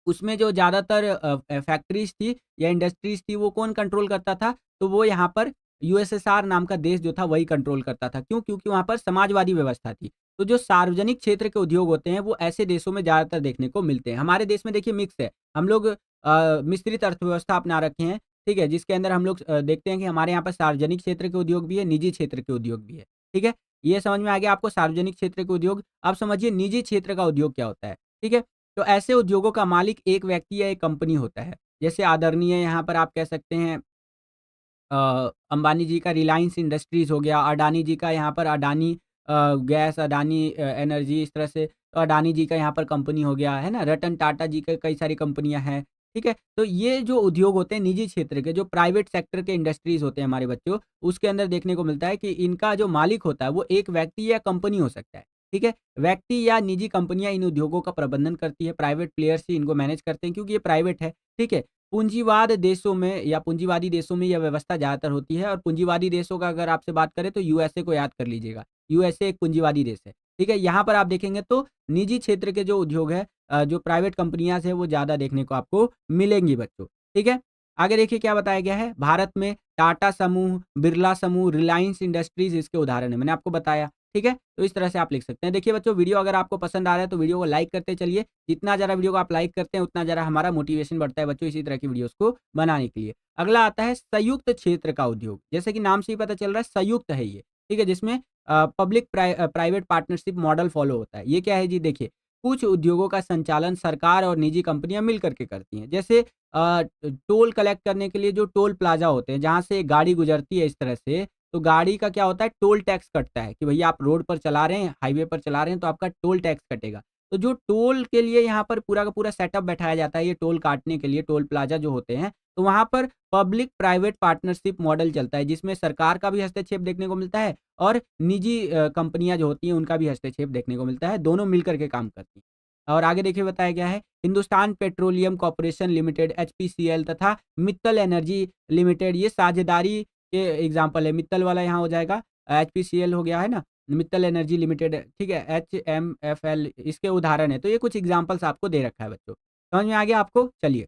उसमें जो ज़्यादातर फैक्ट्रीज़ थी या इंडस्ट्रीज़ थी वो कौन कंट्रोल करता था? तो वो यहाँ पर यूएसएसआर नाम का देश जो था वही कंट्रोल करता था। क्यों? क्योंकि वहाँ पर समाजवादी व्यवस्था थी। तो जो सार्वजनिक क्षेत्र के उद्योग होते हैं वो ऐसे देशों में ज़्यादातर देखने को मिलते हैं। हमारे देश में देखिए मिक्स है। हम लोग मिश्रित अर्थव्यवस्था अपना रखे हैं, ठीक है? जिसके अंदर हम लोग देखते हैं कि हमारे यहाँ पर सार्वजनिक क्षेत्र के उद्योग भी है, निजी क्षेत्र के उद्योग भी है। ठीक है? ये समझ में आ गया आपको सार्वजनिक क्षेत्र के उद्योग। अब समझिए निजी क्षेत्र का उद्योग क्या होता है? ठीक है? तो ऐसे उद्योगों का मालिक एक व्यक्ति या एक कंपनी होता है। जैसे आदरणीय यहाँ पर आप कह सकते हैं अंबानी जी का रिलायंस इंडस्ट्रीज़ हो गया, अडानी जी का यहाँ पर अडानी गैस, अडानी एनर्जी इस तरह से तो अडानी जी का यहाँ पर कंपनी हो गया, है ना? रतन टाटा जी के कई सारी कंपनियाँ हैं, ठीक है? तो ये जो उद्योग होते हैं निजी क्षेत्र के, जो प्राइवेट सेक्टर के इंडस्ट्रीज़ होते हैं हमारे बच्चों, उसके अंदर देखने को मिलता है कि इनका जो मालिक होता है वो एक व्यक्ति या कंपनी हो सकता है, ठीक है? व्यक्ति या निजी कंपनियाँ इन उद्योगों का प्रबंधन करती है, प्राइवेट प्लेयर्स ही इनको मैनेज करते हैं क्योंकि ये प्राइवेट है, ठीक है? पूंजीवाद देशों में या पूंजीवादी देशों में यह व्यवस्था ज़्यादातर होती है और पूंजीवादी देशों का अगर आपसे बात करें तो यूएसए को याद कर लीजिएगा। यूएसए एक पूंजीवादी देश है, ठीक है? यहाँ पर आप देखेंगे तो निजी क्षेत्र के जो उद्योग है जो प्राइवेट कंपनियाँ हैं वो ज़्यादा देखने को आपको मिलेंगी बच्चों, ठीक है? आगे देखिए क्या बताया गया है, भारत में टाटा समूह, बिरला समूह, रिलायंस इंडस्ट्रीज़ इसके उदाहरण हैं, मैंने आपको बताया, ठीक है? तो इस तरह से आप लिख सकते हैं। देखिए बच्चों वीडियो अगर आपको पसंद आ रहा है तो वीडियो को लाइक करते चलिए। जितना ज़्यादा वीडियो को आप लाइक करते हैं उतना ज़्यादा हमारा मोटिवेशन बढ़ता है बच्चों इसी तरह की वीडियोज़ को बनाने के लिए। अगला आता है संयुक्त क्षेत्र का उद्योग। जैसे कि नाम से ही पता चल रहा है संयुक्त है ये, ठीक है? जिसमें public private partnership model follow होता है। ये क्या है जी देखिए, कुछ उद्योगों का संचालन सरकार और निजी कंपनियाँ मिल कर के करती हैं। जैसे टोल कलेक्ट करने के लिए जो टोल प्लाज़ा होते हैं, जहाँ से गाड़ी गुज़रती है इस तरह से, तो गाड़ी का क्या होता है, टोल टैक्स कटता है कि भैया आप रोड पर चला रहे हैं, हाईवे पर चला रहे हैं तो आपका टोल टैक्स कटेगा। तो जो टोल के लिए यहाँ पर पूरा का पूरा सेटअप बैठाया जाता है, ये टोल काटने के लिए टोल प्लाज़ा जो होते हैं, तो वहाँ पर पब्लिक प्राइवेट पार्टनरशिप मॉडल चलता है, जिसमें सरकार का भी हस्तक्षेप देखने को मिलता है और निजी कंपनियाँ जो होती हैं उनका भी हस्तक्षेप देखने को मिलता है, दोनों मिलकर के काम करती हैं। और आगे देखिए बताया गया है, Hindustan petroleum corporation limited HPCL तथा मित्तल एनर्जी लिमिटेड ये साझेदारी के एग्जाम्पल है। मित्तल वाला यहाँ हो जाएगा, एचपीसीएल हो गया है ना, मित्तल एनर्जी लिमिटेड, ठीक है, एचएमएफएल इसके उदाहरण है। तो ये कुछ एग्जाम्पल्स आपको दे रखा है बच्चों। समझ में आ गया आपको? चलिए,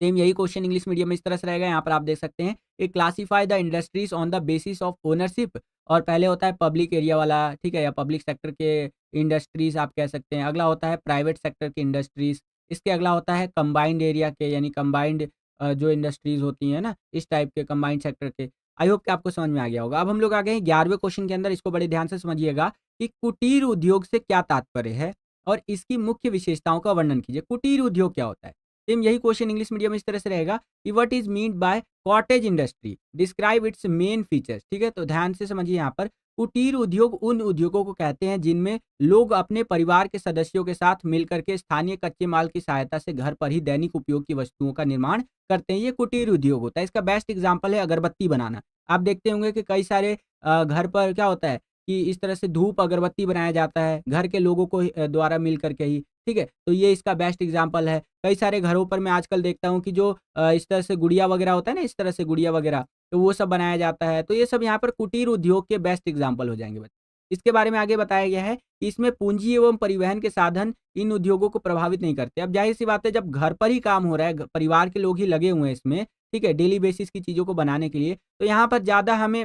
सेम यही क्वेश्चन इंग्लिश मीडियम में इस तरह से रहेगा। यहाँ पर आप देख सकते हैं कि classify the industries on the basis of ownership, और पहले होता है पब्लिक एरिया वाला, ठीक है, या पब्लिक सेक्टर के इंडस्ट्रीज आप कह सकते हैं। अगला होता है प्राइवेट सेक्टर के इंडस्ट्रीज, इसके अगला होता है कंबाइंड एरिया के, यानी कंबाइंड जो इंडस्ट्रीज होती हैं ना, इस टाइप के कंबाइंड सेक्टर के। आई होप कि आपको समझ में आ गया होगा। अब हम लोग आ गए हैं 11वें क्वेश्चन के अंदर। इसको बड़े ध्यान से समझिएगा कि कुटीर उद्योग से क्या तात्पर्य है और इसकी मुख्य विशेषताओं का वर्णन कीजिए। कुटीर उद्योग क्या होता है? सेम यही क्वेश्चन इंग्लिश मीडियम में इस तरह से रहेगा कि what is mean by cottage industry, describe it's main features. ठीक है, तो ध्यान से समझिए। यहाँ पर कुटीर उद्योग उन उद्योगों को कहते हैं जिनमें लोग अपने परिवार के सदस्यों के साथ मिलकर के स्थानीय कच्चे माल की सहायता से घर पर ही दैनिक उपयोग की वस्तुओं का निर्माण करते हैं। ये कुटीर उद्योग होता है। इसका बेस्ट एग्जाम्पल है अगरबत्ती बनाना। आप देखते होंगे कि कई सारे घर पर क्या होता है कि इस तरह से धूप अगरबत्ती बनाया जाता है घर के लोगों को द्वारा मिल करके ही। ठीक है, तो ये इसका बेस्ट एग्जाम्पल है। कई सारे घरों पर मैं आजकल देखता हूँ कि जो इस तरह से गुड़िया वगैरह होता है ना, इस तरह से गुड़िया वगैरह, तो वो सब बनाया जाता है। तो ये सब यहाँ पर कुटीर उद्योग के बेस्ट एग्जाम्पल हो जाएंगे बच्चे। इसके बारे में आगे बताया गया है कि इसमें पूंजी एवं परिवहन के साधन इन उद्योगों को प्रभावित नहीं करते। अब जाहिर सी बात है, जब घर पर ही काम हो रहा है, परिवार के लोग ही लगे हुए हैं इसमें, ठीक है, डेली बेसिस की चीज़ों को बनाने के लिए, तो यहाँ पर ज़्यादा हमें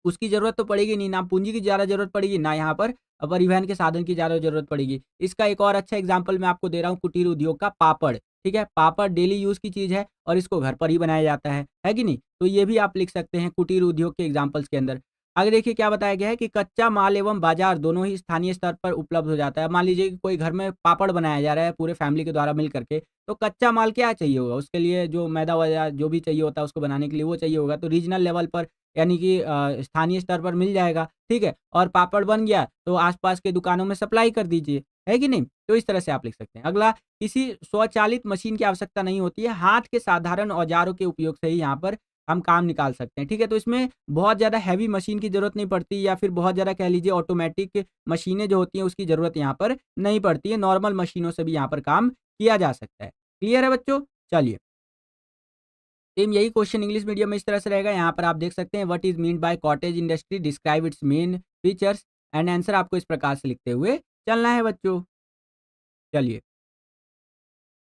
उसकी ज़रूरत तो पड़ेगी नहीं, ना पूँजी की ज़्यादा ज़रूरत पड़ेगी, ना यहाँ पर परिवहन के साधन की ज़्यादा ज़रूरत पड़ेगी। इसका एक और अच्छा एग्ज़ाम्पल मैं आपको दे रहा हूँ कुटीर उद्योग का, पापड़, ठीक है? पापड़ डेली यूज़ की चीज़ है और इसको घर पर ही बनाया जाता है कि नहीं? तो ये भी आप लिख सकते हैं कुटीर उद्योग के एग्ज़ाम्पल्स के अंदर। आगे देखिए क्या बताया गया है कि कच्चा माल एवं बाज़ार दोनों ही स्थानीय स्तर पर उपलब्ध हो जाता है। मान लीजिए कि कोई घर में पापड़ बनाया जा रहा है पूरे फैमिली के द्वारा मिल करके, तो कच्चा माल क्या चाहिए होगा? उसके लिए जो मैदा-वैदा जो भी चाहिए होता है उसको बनाने के लिए वो चाहिए होगा, तो रीजनल लेवल पर यानी कि स्थानीय स्तर पर मिल जाएगा, ठीक है? और पापड़ बन गया तो आस-पास के दुकानों में सप्लाई कर दीजिए, है कि नहीं? तो इस तरह से आप लिख सकते हैं। अगला, किसी स्वचालित मशीन की आवश्यकता नहीं होती है, हाथ के साधारण औजारों के उपयोग से ही यहाँ पर हम काम निकाल सकते हैं, ठीक है? तो इसमें बहुत ज़्यादा हैवी मशीन की ज़रूरत नहीं पड़ती, या फिर बहुत ज़्यादा कह लीजिए ऑटोमैटिक मशीनें जो होती हैं उसकी ज़रूरत यहाँ पर नहीं पड़ती है, नॉर्मल मशीनों से भी यहाँ पर काम किया जा सकता है। क्लियर है बच्चों? चलिए। सेम यही क्वेश्चन इंग्लिश मीडियम में इस तरह से रहेगा। यहाँ पर आप देख सकते हैं what is mean by cottage industry, describe it's main features, and answer आपको इस प्रकार से लिखते हुए चलना है बच्चों। चलिए,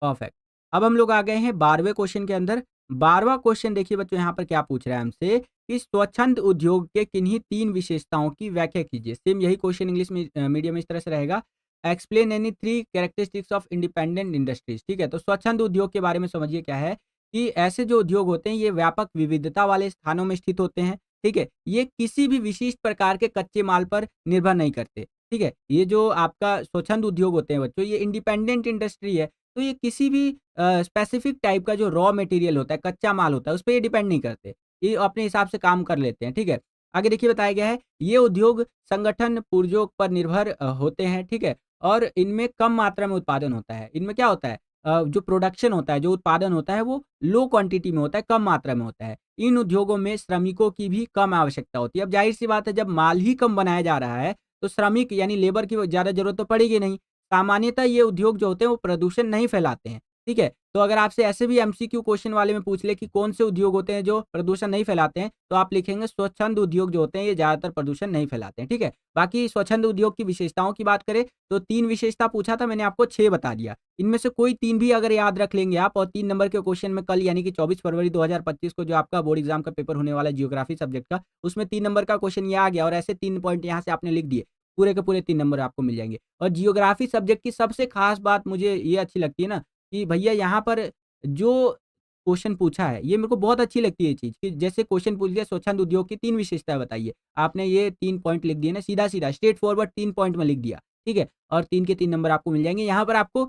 परफेक्ट। अब हम लोग आ गए हैं 12वें क्वेश्चन के अंदर। 12वां क्वेश्चन देखिए बच्चों, यहाँ पर क्या पूछ रहा है हमसे कि स्वच्छंद उद्योग के किन्हीं 3 विशेषताओं की व्याख्या कीजिए। सेम यही क्वेश्चन इंग्लिश में मीडियम में इस तरह से रहेगा। Explain any 3 characteristics of independent industries. ठीक है, तो स्वच्छंद उद्योग के बारे में समझिए क्या है कि ऐसे जो उद्योग होते हैं ये व्यापक विविधता वाले स्थानों में स्थित होते हैं। ठीक है, ये किसी भी विशिष्ट प्रकार के कच्चे माल पर निर्भर नहीं करते। ठीक है, ये जो आपका स्वच्छंद उद्योग होते हैं बच्चों, ये इंडिपेंडेंट इंडस्ट्री है। तो ये किसी भी स्पेसिफिक टाइप का जो रॉ मटेरियल होता है, कच्चा माल होता है, उस पे ये डिपेंड नहीं करते। ये अपने हिसाब से काम कर लेते हैं, ठीक है? आगे देखिए बताया गया है, ये उद्योग संगठन पुर्जों पर निर्भर होते हैं, ठीक है? और इनमें कम मात्रा में उत्पादन होता है। इनमें क्या होता है, जो प्रोडक्शन होता है, जो उत्पादन होता है, वो लो क्वांटिटी में होता है, कम मात्रा में होता है। इन उद्योगों में श्रमिकों की भी कम आवश्यकता होती है। अब ज़ाहिर-सी बात है, जब माल ही कम बनाया जा रहा है, तो श्रमिक यानी लेबर की ज़्यादा ज़रूरत तो पड़ेगी नहीं। सामान्यतः ये उद्योग जो होते हैं वो प्रदूषण नहीं फैलाते हैं, ठीक है? तो अगर आपसे ऐसे भी एमसीक्यू क्वेश्चन वाले में पूछ ले कि कौन से उद्योग होते हैं जो प्रदूषण नहीं फैलाते हैं, तो आप लिखेंगे स्वच्छंद उद्योग जो होते हैं ये ज़्यादातर प्रदूषण नहीं फैलाते हैं, ठीक है? बाकी स्वच्छंद उद्योग की विशेषताओं की बात करें तो 3 विशेषता पूछा था, मैंने आपको 6 बता दिया। इनमें से कोई 3 भी अगर याद रख लेंगे आप, और 3 नंबर के क्वेश्चन में कल यानी कि 24 फरवरी 2025 को जो आपका बोर्ड एग्जाम का पेपर होने वाला है जियोग्राफी सब्जेक्ट का, उसमें 3 नंबर का क्वेश्चन ये आ गया और ऐसे 3 पॉइंट यहाँ से आपने लिख दिए। पूरे के पूरे 3 नंबर आपको मिल जाएँगे। और जियोग्राफी सब्जेक्ट की सबसे ख़ास बात मुझे ये अच्छी लगती है ना, कि भैया यहाँ पर जो क्वेश्चन पूछा है, ये मेरे को बहुत अच्छी लगती है ये चीज़, कि जैसे क्वेश्चन पूछ लिया स्वच्छंद उद्योग की 3 विशेषताएँ बताइए। आपने ये 3 पॉइंट लिख दिए ना, सीधा-सीधा स्ट्रेट फॉरवर्ड 3 पॉइंट में लिख दिया। ठीक है? और 3 के 3 नंबर आपको मिल जाएँगे। यहाँ पर आपको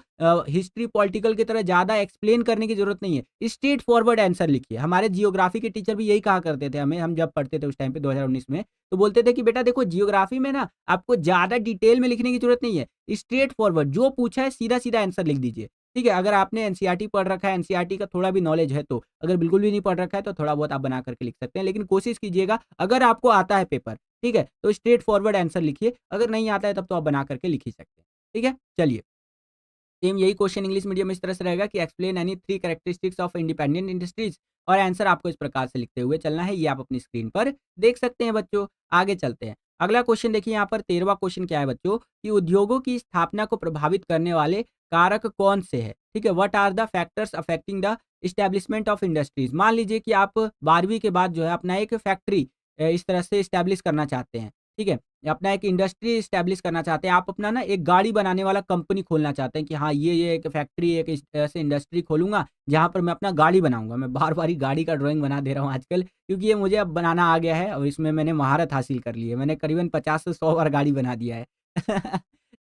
हिस्ट्री, पॉलिटिकल की तरह ज़्यादा एक्सप्लेन करने की ज़रूरत नहीं है। स्ट्रेट फॉरवर्ड आंसर लिखिए। हमारे जियोग्राफी के टीचर भी यही कहा करते थे हमें, हम जब पढ़ते थे उस टाइम पे 2019 में, तो बोलते थे कि बेटा देखो जियोग्राफी में ना आपको ज़्यादा डिटेल में लिखने की ज़रूरत नहीं है। स्ट्रेट फॉरवर्ड जो पूछा है सीधा-सीधा आंसर लिख दीजिए। ठीक है? अगर आपने एनसीईआरटी पढ़ रखा है, एनसीईआरटी का थोड़ा भी नॉलेज है तो, अगर बिल्कुल भी नहीं पढ़ रखा है तो थोड़ा बहुत आप बना करके लिख सकते हैं। लेकिन कोशिश कीजिएगा अगर आपको आता है पेपर, ठीक है? तो स्ट्रेट फॉरवर्ड आंसर लिखिए, अगर नहीं आता है तब तो आप बना करके लिख ही सकते हैं। ठीक है? चलिए, सेम यही क्वेश्चन इंग्लिश मीडियम में इस तरह से रहेगा कि explain any 3 characteristics of independent industries और आंसर आपको इस प्रकार से लिखते हुए चलना है। ये आप अपनी स्क्रीन पर देख सकते हैं बच्चों। आगे चलते हैं। अगला क्वेश्चन देखिए यहाँ पर 13वां क्वेश्चन क्या है बच्चों कि उद्योगों की स्थापना को प्रभावित करने वाले कारक कौन से हैं? ठीक है? What are the factors affecting the establishment of industries. मान लीजिए कि आप 12वीं के बाद जो है अपना एक फैक्ट्री इस तरह से एस्टेब्लिश करना चाहते हैं। ठीक है? अपना एक इंडस्ट्री एस्टेब्लिश करना चाहते हैं, आप अपना ना एक गाड़ी बनाने वाला कंपनी खोलना चाहते हैं कि हाँ, ये एक फैक्ट्री, एक इस ऐसे इंडस्ट्री खोलूँगा, जहाँ पर मैं अपना गाड़ी बनाऊँगा। मैं बार-बार ही गाड़ी का ड्राइंग बना दे रहा हूँ आजकल, क्योंकि ये मुझे अब बनाना आ गया है और इसमें मैंने महारत हासिल कर ली है। मैंने करीबन 50 से 100 बार गाड़ी बना दिया है।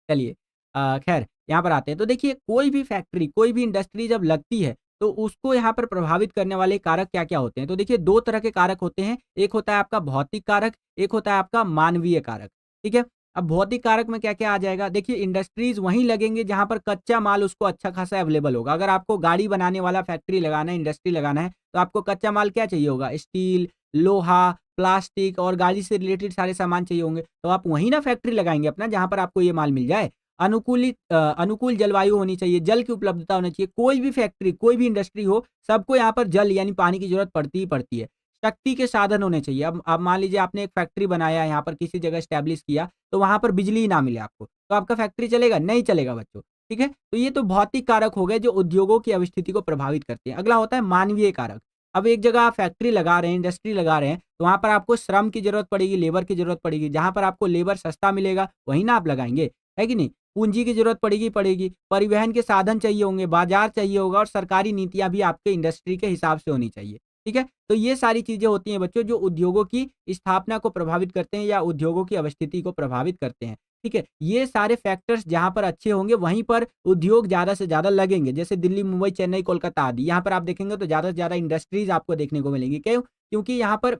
चलिए खैर यहाँ पर आते हैं। तो देखिए कोई भी फैक्ट्री, कोई भी इंडस्ट्री जब लगती है, तो उसको यहाँ पर प्रभावित करने वाले कारक क्या-क्या होते हैं? तो देखिए 2 तरह के कारक होते हैं। एक होता है आपका भौतिक कारक, एक होता है आपका मानवीय कारक। ठीक है? अब भौतिक कारक में क्या-क्या आ जाएगा? देखिए इंडस्ट्रीज़ वहीं लगेंगे जहाँ पर कच्चा माल उसको अच्छा खासा अवेलेबल होगा। अगर आपको गाड़ी बनाने वाला फैक्ट्री लगाना है, इंडस्ट्री लगाना है, तो आपको कच्चा माल क्या चाहिए होगा? स्टील, लोहा, प्लास्टिक और गाड़ी से रिलेटेड सारे सामान चाहिए होंगे। तो आप वहीं ना फैक्ट्री लगाएँगे अपना जहाँ पर आपको ये माल मिल जाए। अनुकूल जलवायु होनी चाहिए, जल की उपलब्धता होनी चाहिए। कोई भी फैक्ट्री, कोई भी इंडस्ट्री हो, सबको यहाँ पर जल यानी पानी की ज़रूरत पड़ती ही पड़ती है। शक्ति के साधन होने चाहिए। अब मान लीजिए आपने एक फैक्ट्री बनाया, यहाँ पर किसी जगह एस्टेब्लिश किया, तो वहाँ पर बिजली ही ना मिले आपको, तो आपका फैक्ट्री चलेगा? नहीं चलेगा बच्चों, ठीक है? तो ये तो भौतिक कारक हो गए जो उद्योगों की अवस्थिति को प्रभावित करते हैं। अगला होता है मानवीय कारक। अब एक जगह आप फैक्ट्री लगा रहे हैं, इंडस्ट्री लगा रहे हैं, तो वहाँ पर आपको श्रम की ज़रूरत पड़ेगी, लेबर की ज़रूरत पड़ेगी। जहाँ पर आपको लेबर सस्ता मिलेगा, वहीं ना आप लगाएँगे, है कि नहीं? पूँजी की ज़रूरत पड़ेगी पड़ेगी, परिवहन के साधन चाहिए होंगे, बाज़ार चाहिए होगा और सरकारी नीतियाँ भी आपके इंडस्ट्री के हिसाब से होनी चाहिए, ठीक है? तो ये सारी चीज़ें होती हैं बच्चों जो उद्योगों की स्थापना को प्रभावित करते हैं या उद्योगों की अवस्थिति को प्रभावित करते हैं, ठीक है? ये सारे फैक्टर्स जहाँ पर अच्छे होंगे वहीं पर उद्योग ज़्यादा से ज़्यादा लगेंगे। जैसे दिल्ली, मुंबई, चेन्नई, कोलकाता आदि यहाँ पर आप देखेंगे तो ज़्यादा से ज़्यादा इंडस्ट्रीज़ आपको देखने को मिलेंगी। क्यों? क्योंकि यहाँ पर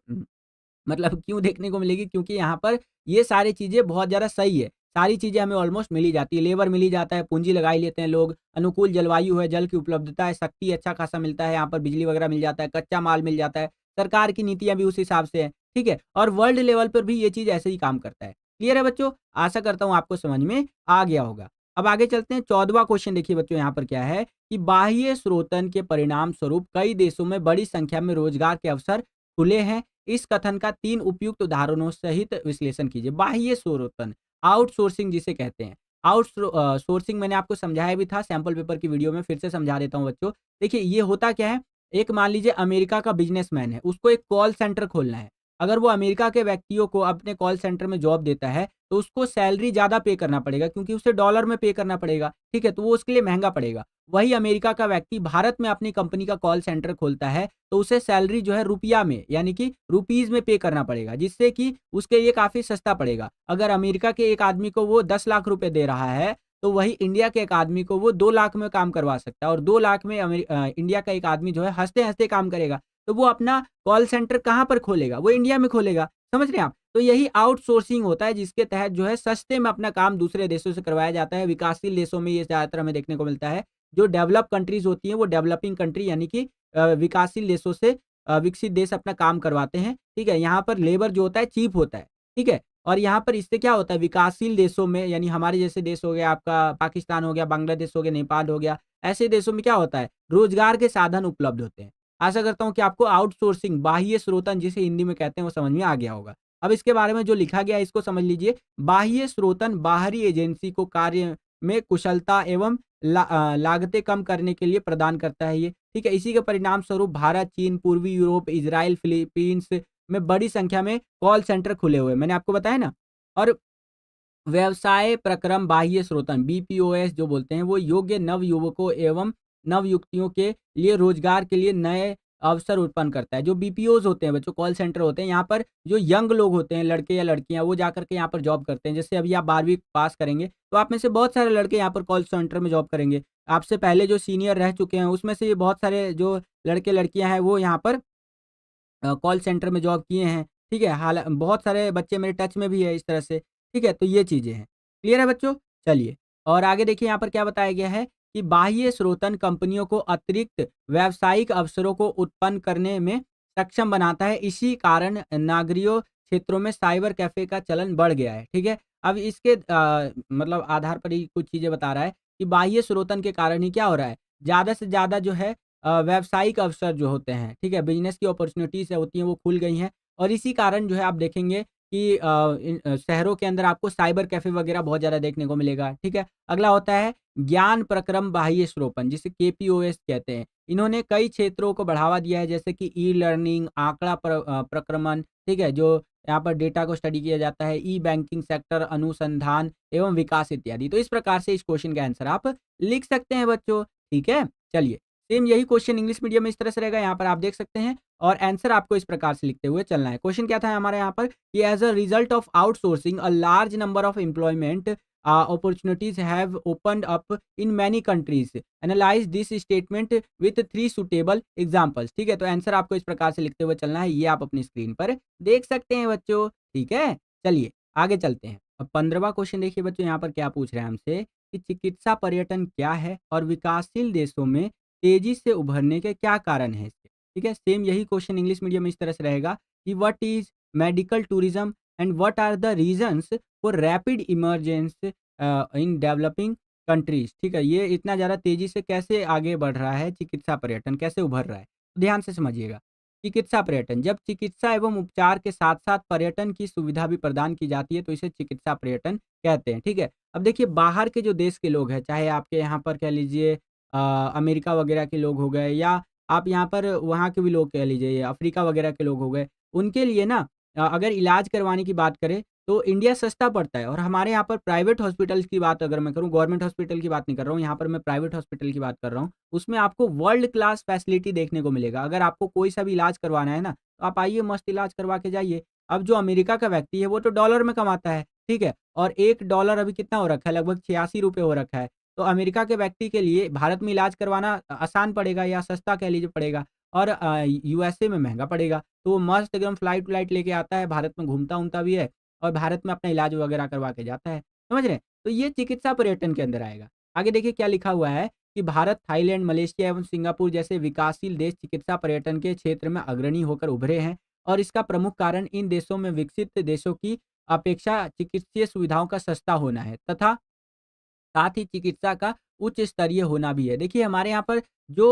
मतलब क्यों देखने को मिलेगी? क्योंकि यहाँ पर ये सारी चीज़ें बहुत ज़्यादा सही है। सारी चीज़ें हमें ऑलमोस्ट मिल ही जाती है, लेबर मिल ही जाता है, पूँजी लगा ही लेते हैं लोग, अनुकूल जलवायु है, जल की उपलब्धता है, शक्ति अच्छा खासा मिलता है, यहाँ पर बिजली वगैरह मिल जाता है, कच्चा माल मिल जाता है, सरकार की नीतियाँ भी उस हिसाब से हैं, ठीक है? और वर्ल्ड लेवल पर भी ये चीज़ ऐसे ही काम करता है। क्लियर है बच्चों? आशा करता हूँ आपको समझ में आ गया होगा। अब आगे चलते हैं 14वां क्वेश्चन देखिए बच्चों यहाँ पर क्या है कि बाह्य स्रोतन के परिणाम स्वरूप कई देशों में बड़ी संख्या में रोजगार के अवसर खुले हैं। इस कथन का 3 उपयुक्त उदाहरणों सहित विश्लेषण कीजिए। बाह्य स्रोतन, आउटसोर्सिंग जिसे कहते हैं। सोर्सिंग मैंने आपको समझाया भी था सैंपल पेपर की वीडियो में, फिर से समझा देता हूँ बच्चों। देखिए ये होता क्या है, एक मान लीजिए अमेरिका का बिज़नेसमैन है, उसको एक कॉल सेंटर खोलना है। अगर वो अमेरिका के व्यक्तियों को अपने कॉल सेंटर में जॉब देता है, तो उसको सैलरी ज़्यादा पे करना पड़ेगा क्योंकि उसे डॉलर में पे करना पड़ेगा, ठीक है? तो वो उसके लिए महँगा पड़ेगा। वही अमेरिका का व्यक्ति भारत में अपनी कंपनी का कॉल सेंटर खोलता है, तो उसे सैलरी जो है रुपया में यानी कि रुपीज़ में पे करना पड़ेगा, जिससे कि उसके लिए काफ़ी सस्ता पड़ेगा। अगर अमेरिका के एक आदमी को वो 10 लाख रुपए दे रहा है, तो वही इंडिया के एक आदमी को वो 2 लाख में काम करवा सकता है और 2 लाख में इंडिया का एक आदमी जो है हँसते-हँसते काम करेगा। तो वो अपना कॉल सेंटर कहाँ पर खोलेगा? वो इंडिया में खोलेगा। समझ रहे हैं आप? तो यही आउटसोर्सिंग होता है जिसके तहत जो है सस्ते में अपना काम दूसरे देशों से करवाया जाता है। विकासशील देशों में ये ज़्यादातर हमें देखने को मिलता है। जो डेवलप कंट्रीज़ होती हैं वो डेवलपिंग कंट्री यानी कि विकासशील देशों से विकसित देश अपना काम करवाते हैं, ठीक है? यहाँ पर लेबर जो होता है चीप होता है, ठीक है? और यहाँ पर इससे क्या होता है विकासशील देशों में यानी हमारे जैसे देश हो गया आपका पाकिस्तान हो गया, बांग्लादेश हो गया, नेपाल हो गया, ऐसे देशों में क्या होता है रोज़गार के साधन उपलब्ध होते हैं। आशा करता हूँ कि आपको आउटसोर्सिंग बाह्य स्रोतन जिसे हिंदी में कहते हैं वो समझ में आ गया होगा। अब इसके बारे में जो लिखा गया है इसको समझ लीजिए। बाह्य स्रोतन बाहरी एजेंसी को कार्य में कुशलता एवं लागतें कम करने के लिए प्रदान करता है ये, ठीक है? इसी के परिणाम स्वरूप भारत, चीन, पूर्वी यूरोप, इज़राइल, फिलीपींस में बड़ी संख्या में कॉल सेंटर खुले हुए हैं। मैंने आपको बताया ना? और व्यवसाय प्रक्रम बाह्य स्रोतन बीपीओएस जो बोलते हैं वो योग्य नवयुवकों एवं नवयुवतियों के लिए रोजगार के लिए नए अवसर उत्पन्न करता है। जो बीपीओज़ होते हैं बच्चों, कॉल सेंटर होते हैं, यहाँ पर जो यंग लोग होते हैं, लड़के या लड़कियाँ, वो जाकर के यहाँ पर जॉब करते हैं। जैसे अभी आप 12वीं पास करेंगे, तो आप में से बहुत सारे लड़के यहाँ पर कॉल सेंटर में जॉब करेंगे। आपसे पहले जो सीनियर रह चुके हैं, उसमें से ये बहुत सारे जो लड़के-लड़कियाँ हैं, वो यहाँ पर कॉल सेंटर में जॉब किए हैं, ठीक है? बहुत सारे बच्चे मेरे टच में भी है इस तरह से, ठीक है? तो ये चीज़ें हैं। क्लियर है बच्चों? चलिए, और आगे देखिए यहाँ पर क्या बताया गया है कि बाह्य स्रोतन कंपनियों को अतिरिक्त व्यावसायिक अवसरों को उत्पन्न करने में सक्षम बनाता है। इसी कारण नगरीय क्षेत्रों में साइबर कैफ़े का चलन बढ़ गया है, ठीक है? अब इसके मतलब आधार पर ही कुछ चीज़ें बता रहा है कि बाह्य स्रोतन के कारण ही क्या हो रहा है, ज़्यादा से ज़्यादा जो है व्यावसायिक अवसर जो होते हैं, ठीक है? बिज़नेस की अपॉर्च्युनिटीज़ होती हैं, वो खुल गई हैं और इसी कारण जो है आप देखेंगे कि शहरों के अंदर आपको साइबर कैफ़े वगैरह बहुत ज़्यादा देखने को मिलेगा, ठीक है? अगला होता है ज्ञान प्रक्रम बाह्य स्रोपन, जिसे केपीओएस कहते हैं। इन्होंने कई क्षेत्रों को बढ़ावा दिया है, जैसे कि ई-लर्निंग, आंकड़ा प्रक्रमण, ठीक है? जो यहाँ पर डेटा को स्टडी किया जाता है, ई-बैंकिंग सेक्टर, अनुसंधान एवं विकास इत्यादि। तो इस प्रकार से इस क्वेश्चन का आंसर आप लिख सकते हैं बच्चों, ठीक है? चलिए, सेम यही क्वेश्चन इंग्लिश मीडियम में इस तरह से रहेगा, यहाँ पर आप देख सकते हैं और आंसर आपको इस प्रकार से लिखते हुए चलना है। क्वेश्चन क्या था हमारे यहाँ पर कि as a result of outsourcing a large number of employment opportunities have opened up in many countries. Analyse this statement with 3 suitable examples. ठीक है, तो आंसर आपको इस प्रकार से लिखते हुए चलना है, ये आप अपनी स्क्रीन पर देख सकते हैं बच्चों। ठीक है, चलिए आगे चलते हैं। अब 15वां क्वेश्चन देखिए बच्चों, यहाँ पर क्या पूछ रहे हैं हमसे कि चिकित्सा पर्यटन क्या है और विकासशील देशों में तेजी से उभरने के क्या कारण हैं इसके। ठीक है, सेम यही क्वेश्चन इंग्लिश मीडियम में इस तरह से रहेगा कि what is medical tourism and what are the reasons for rapid emergence in developing countries. ठीक है, ये इतना ज़्यादा तेजी से कैसे आगे बढ़ रहा है, चिकित्सा पर्यटन कैसे उभर रहा है, तो ध्यान से समझिएगा। चिकित्सा पर्यटन, जब चिकित्सा एवं उपचार के साथ साथ पर्यटन की सुविधा भी प्रदान की जाती है तो इसे चिकित्सा पर्यटन कहते हैं। ठीक है, अब देखिए बाहर के जो देश के लोग हैं, चाहे आपके यहाँ पर कह लीजिए अमेरिका वगैरह के लोग हो गए, या आप यहाँ पर वहाँ के भी लोग कह लीजिए, अफ्रीका वगैरह के लोग हो गए, उनके लिए ना अगर इलाज करवाने की बात करें तो इंडिया सस्ता पड़ता है। और हमारे यहाँ पर प्राइवेट हॉस्पिटल्स की बात अगर मैं करूँ, गवर्नमेंट हॉस्पिटल की बात नहीं कर रहा हूँ, यहाँ पर मैं प्राइवेट हॉस्पिटल की बात कर रहा हूँ, उसमें आपको वर्ल्ड क्लास फैसिलिटी देखने को मिलेगा। अगर आपको कोई सा भी इलाज करवाना है ना, तो आप आइए मस्त इलाज करवा के जाइए। अब जो अमेरिका का व्यक्ति है वो तो डॉलर में कमाता है, ठीक है? और 1 डॉलर अभी कितना हो रखा है, लगभग 86 रुपए हो रखा है। तो अमेरिका के व्यक्ति के लिए भारत में इलाज करवाना आसान पड़ेगा या सस्ता कह लीजिए पड़ेगा, और यूएसए में महँगा पड़ेगा। तो वो मस्त एकदम फ्लाइट-व्लाइट लेके आता है, भारत में घूमता-वूमता भी है और भारत में अपना इलाज वगैरह करवा के जाता है। समझ रहे हैं? तो ये चिकित्सा पर्यटन के अंदर आएगा। आगे देखिए क्या लिखा हुआ है कि भारत, थाईलैंड, मलेशिया एवं सिंगापुर जैसे विकासशील देश चिकित्सा पर्यटन के क्षेत्र में अग्रणी होकर उभरे हैं और इसका प्रमुख कारण इन देशों में विकसित देशों की अपेक्षा चिकित्सीय सुविधाओं का सस्ता होना है तथा साथ ही चिकित्सा का उच्च स्तरीय होना भी है। देखिए हमारे यहाँ पर जो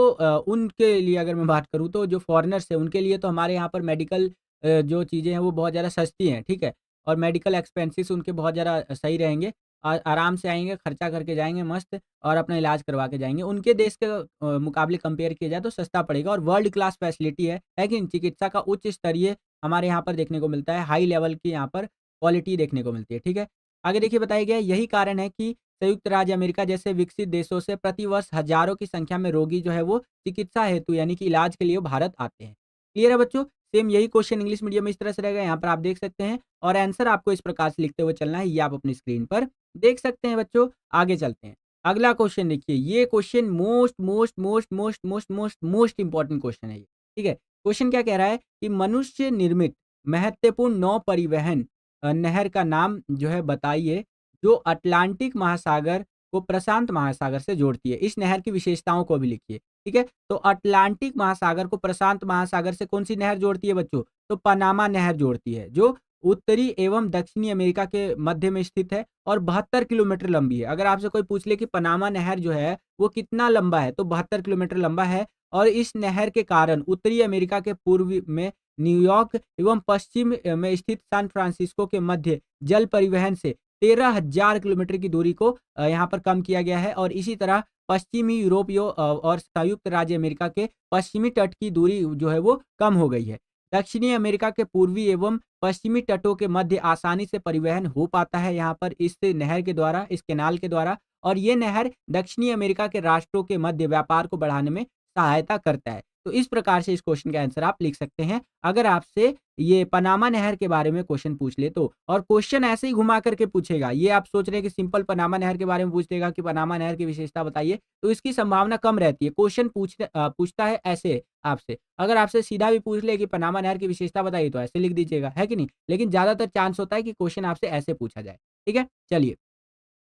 उनके लिए अगर मैं बात करूँ तो जो फ़ॉरेनर्स हैं उनके लिए तो हमारे यहाँ पर मेडिकल जो चीज़ें हैं वो बहुत ज़्यादा सस्ती हैं, ठीक है? और मेडिकल एक्सपेंसेस उनके बहुत ज़्यादा सही रहेंगे। आराम से आएँगे, खर्चा करके जाएँगे मस्त और अपना इलाज करवा के जाएँगे। उनके देश के मुकाबले कंपेयर किया जाए तो सस्ता पड़ेगा और वर्ल्ड क्लास फैसिलिटी है कि चिकित्सा का उच्च स्तरीय हमारे यहाँ पर देखने को मिलता है, हाई लेवल की यहाँ पर क्वालिटी देखने को मिलती है, ठीक है? आगे देखिए बताया गया है यही कारण है कि संयुक्त राज्य अमेरिका जैसे विकसित देशों से प्रति वर्ष हजारों की संख्या में रोगी जो है वो चिकित्सा हेतु यानी कि इलाज के लिए भारत आते हैं। क्लियर है बच्चों? सेम यही क्वेश्चन इंग्लिश मीडियम में इस तरह से रहेगा, यहाँ पर आप देख सकते हैं और आंसर आपको इस प्रकार से लिखते हुए चलना है, ये आप अपनी स्क्रीन पर देख सकते हैं बच्चों। आगे चलते हैं। अगला क्वेश्चन देखिए, ये question most most most most most most most important question है ये। ठीक है? क्वेश्चन क्या कह रहा है कि मनुष्य निर्मित महत्वपूर्ण नौ परिवहन नहर का नाम जो है बताइए, जो अटलांटिक महासागर को प्रशांत महासागर से जोड़ती है। इस नहर की विशेषताओं को भी लिखिए, ठीक है? तो अटलांटिक महासागर को प्रशांत महासागर से कौन-सी नहर जोड़ती है बच्चों? तो पनामा नहर जोड़ती है, जो उत्तरी एवं दक्षिणी अमेरिका के मध्य में स्थित है और 72 किलोमीटर लंबी है। अगर आपसे कोई पूछ ले कि पनामा नहर जो है, वो कितना लंबा है? तो 72 किलोमीटर लंबा है और इस नहर के कारण उत्तरी अमेरिका के पूर्व में न्यूयॉर्क एवं पश्चिम में स्थित सैन फ्रांसिस्को के मध्य जल परिवहन से 13,000 किलोमीटर की दूरी को यहाँ पर कम किया गया है और इसी तरह पश्चिमी यूरोपीय और संयुक्त राज्य अमेरिका के पश्चिमी तट की दूरी जो है वो कम हो गई है। दक्षिणी अमेरिका के पूर्वी एवं पश्चिमी तटों के मध्य आसानी से परिवहन हो पाता है यहाँ पर इस नहर के द्वारा, इस कैनाल के द्वारा, और ये नहर दक्षिणी अमेरिका के राष्ट्रों के मध्य व्यापार को बढ़ाने में सहायता करता है। तो तो इस प्रकार से इस क्वेश्चन का आंसर आप लिख सकते हैं, अगर आपसे ये पनामा नहर के बारे में क्वेश्चन पूछ ले तो। और क्वेश्चन ऐसे ही घुमा करके पूछेगा, ये आप सोच रहे हैं कि सिंपल पनामा नहर के बारे में पूछ लेगा कि पनामा नहर की विशेषता बताइए, तो इसकी संभावना कम रहती है। क्वेश्चन पूछता है ऐसे आपसे, अगर आपसे सीधा भी पूछ ले कि पनामा नहर की विशेषता बताइए, तो ऐसे लिख दीजिएगा, है कि नहीं? लेकिन ज़्यादातर चांस होता है कि क्वेश्चन आपसे ऐसे पूछा जाए, ठीक है? चलिए,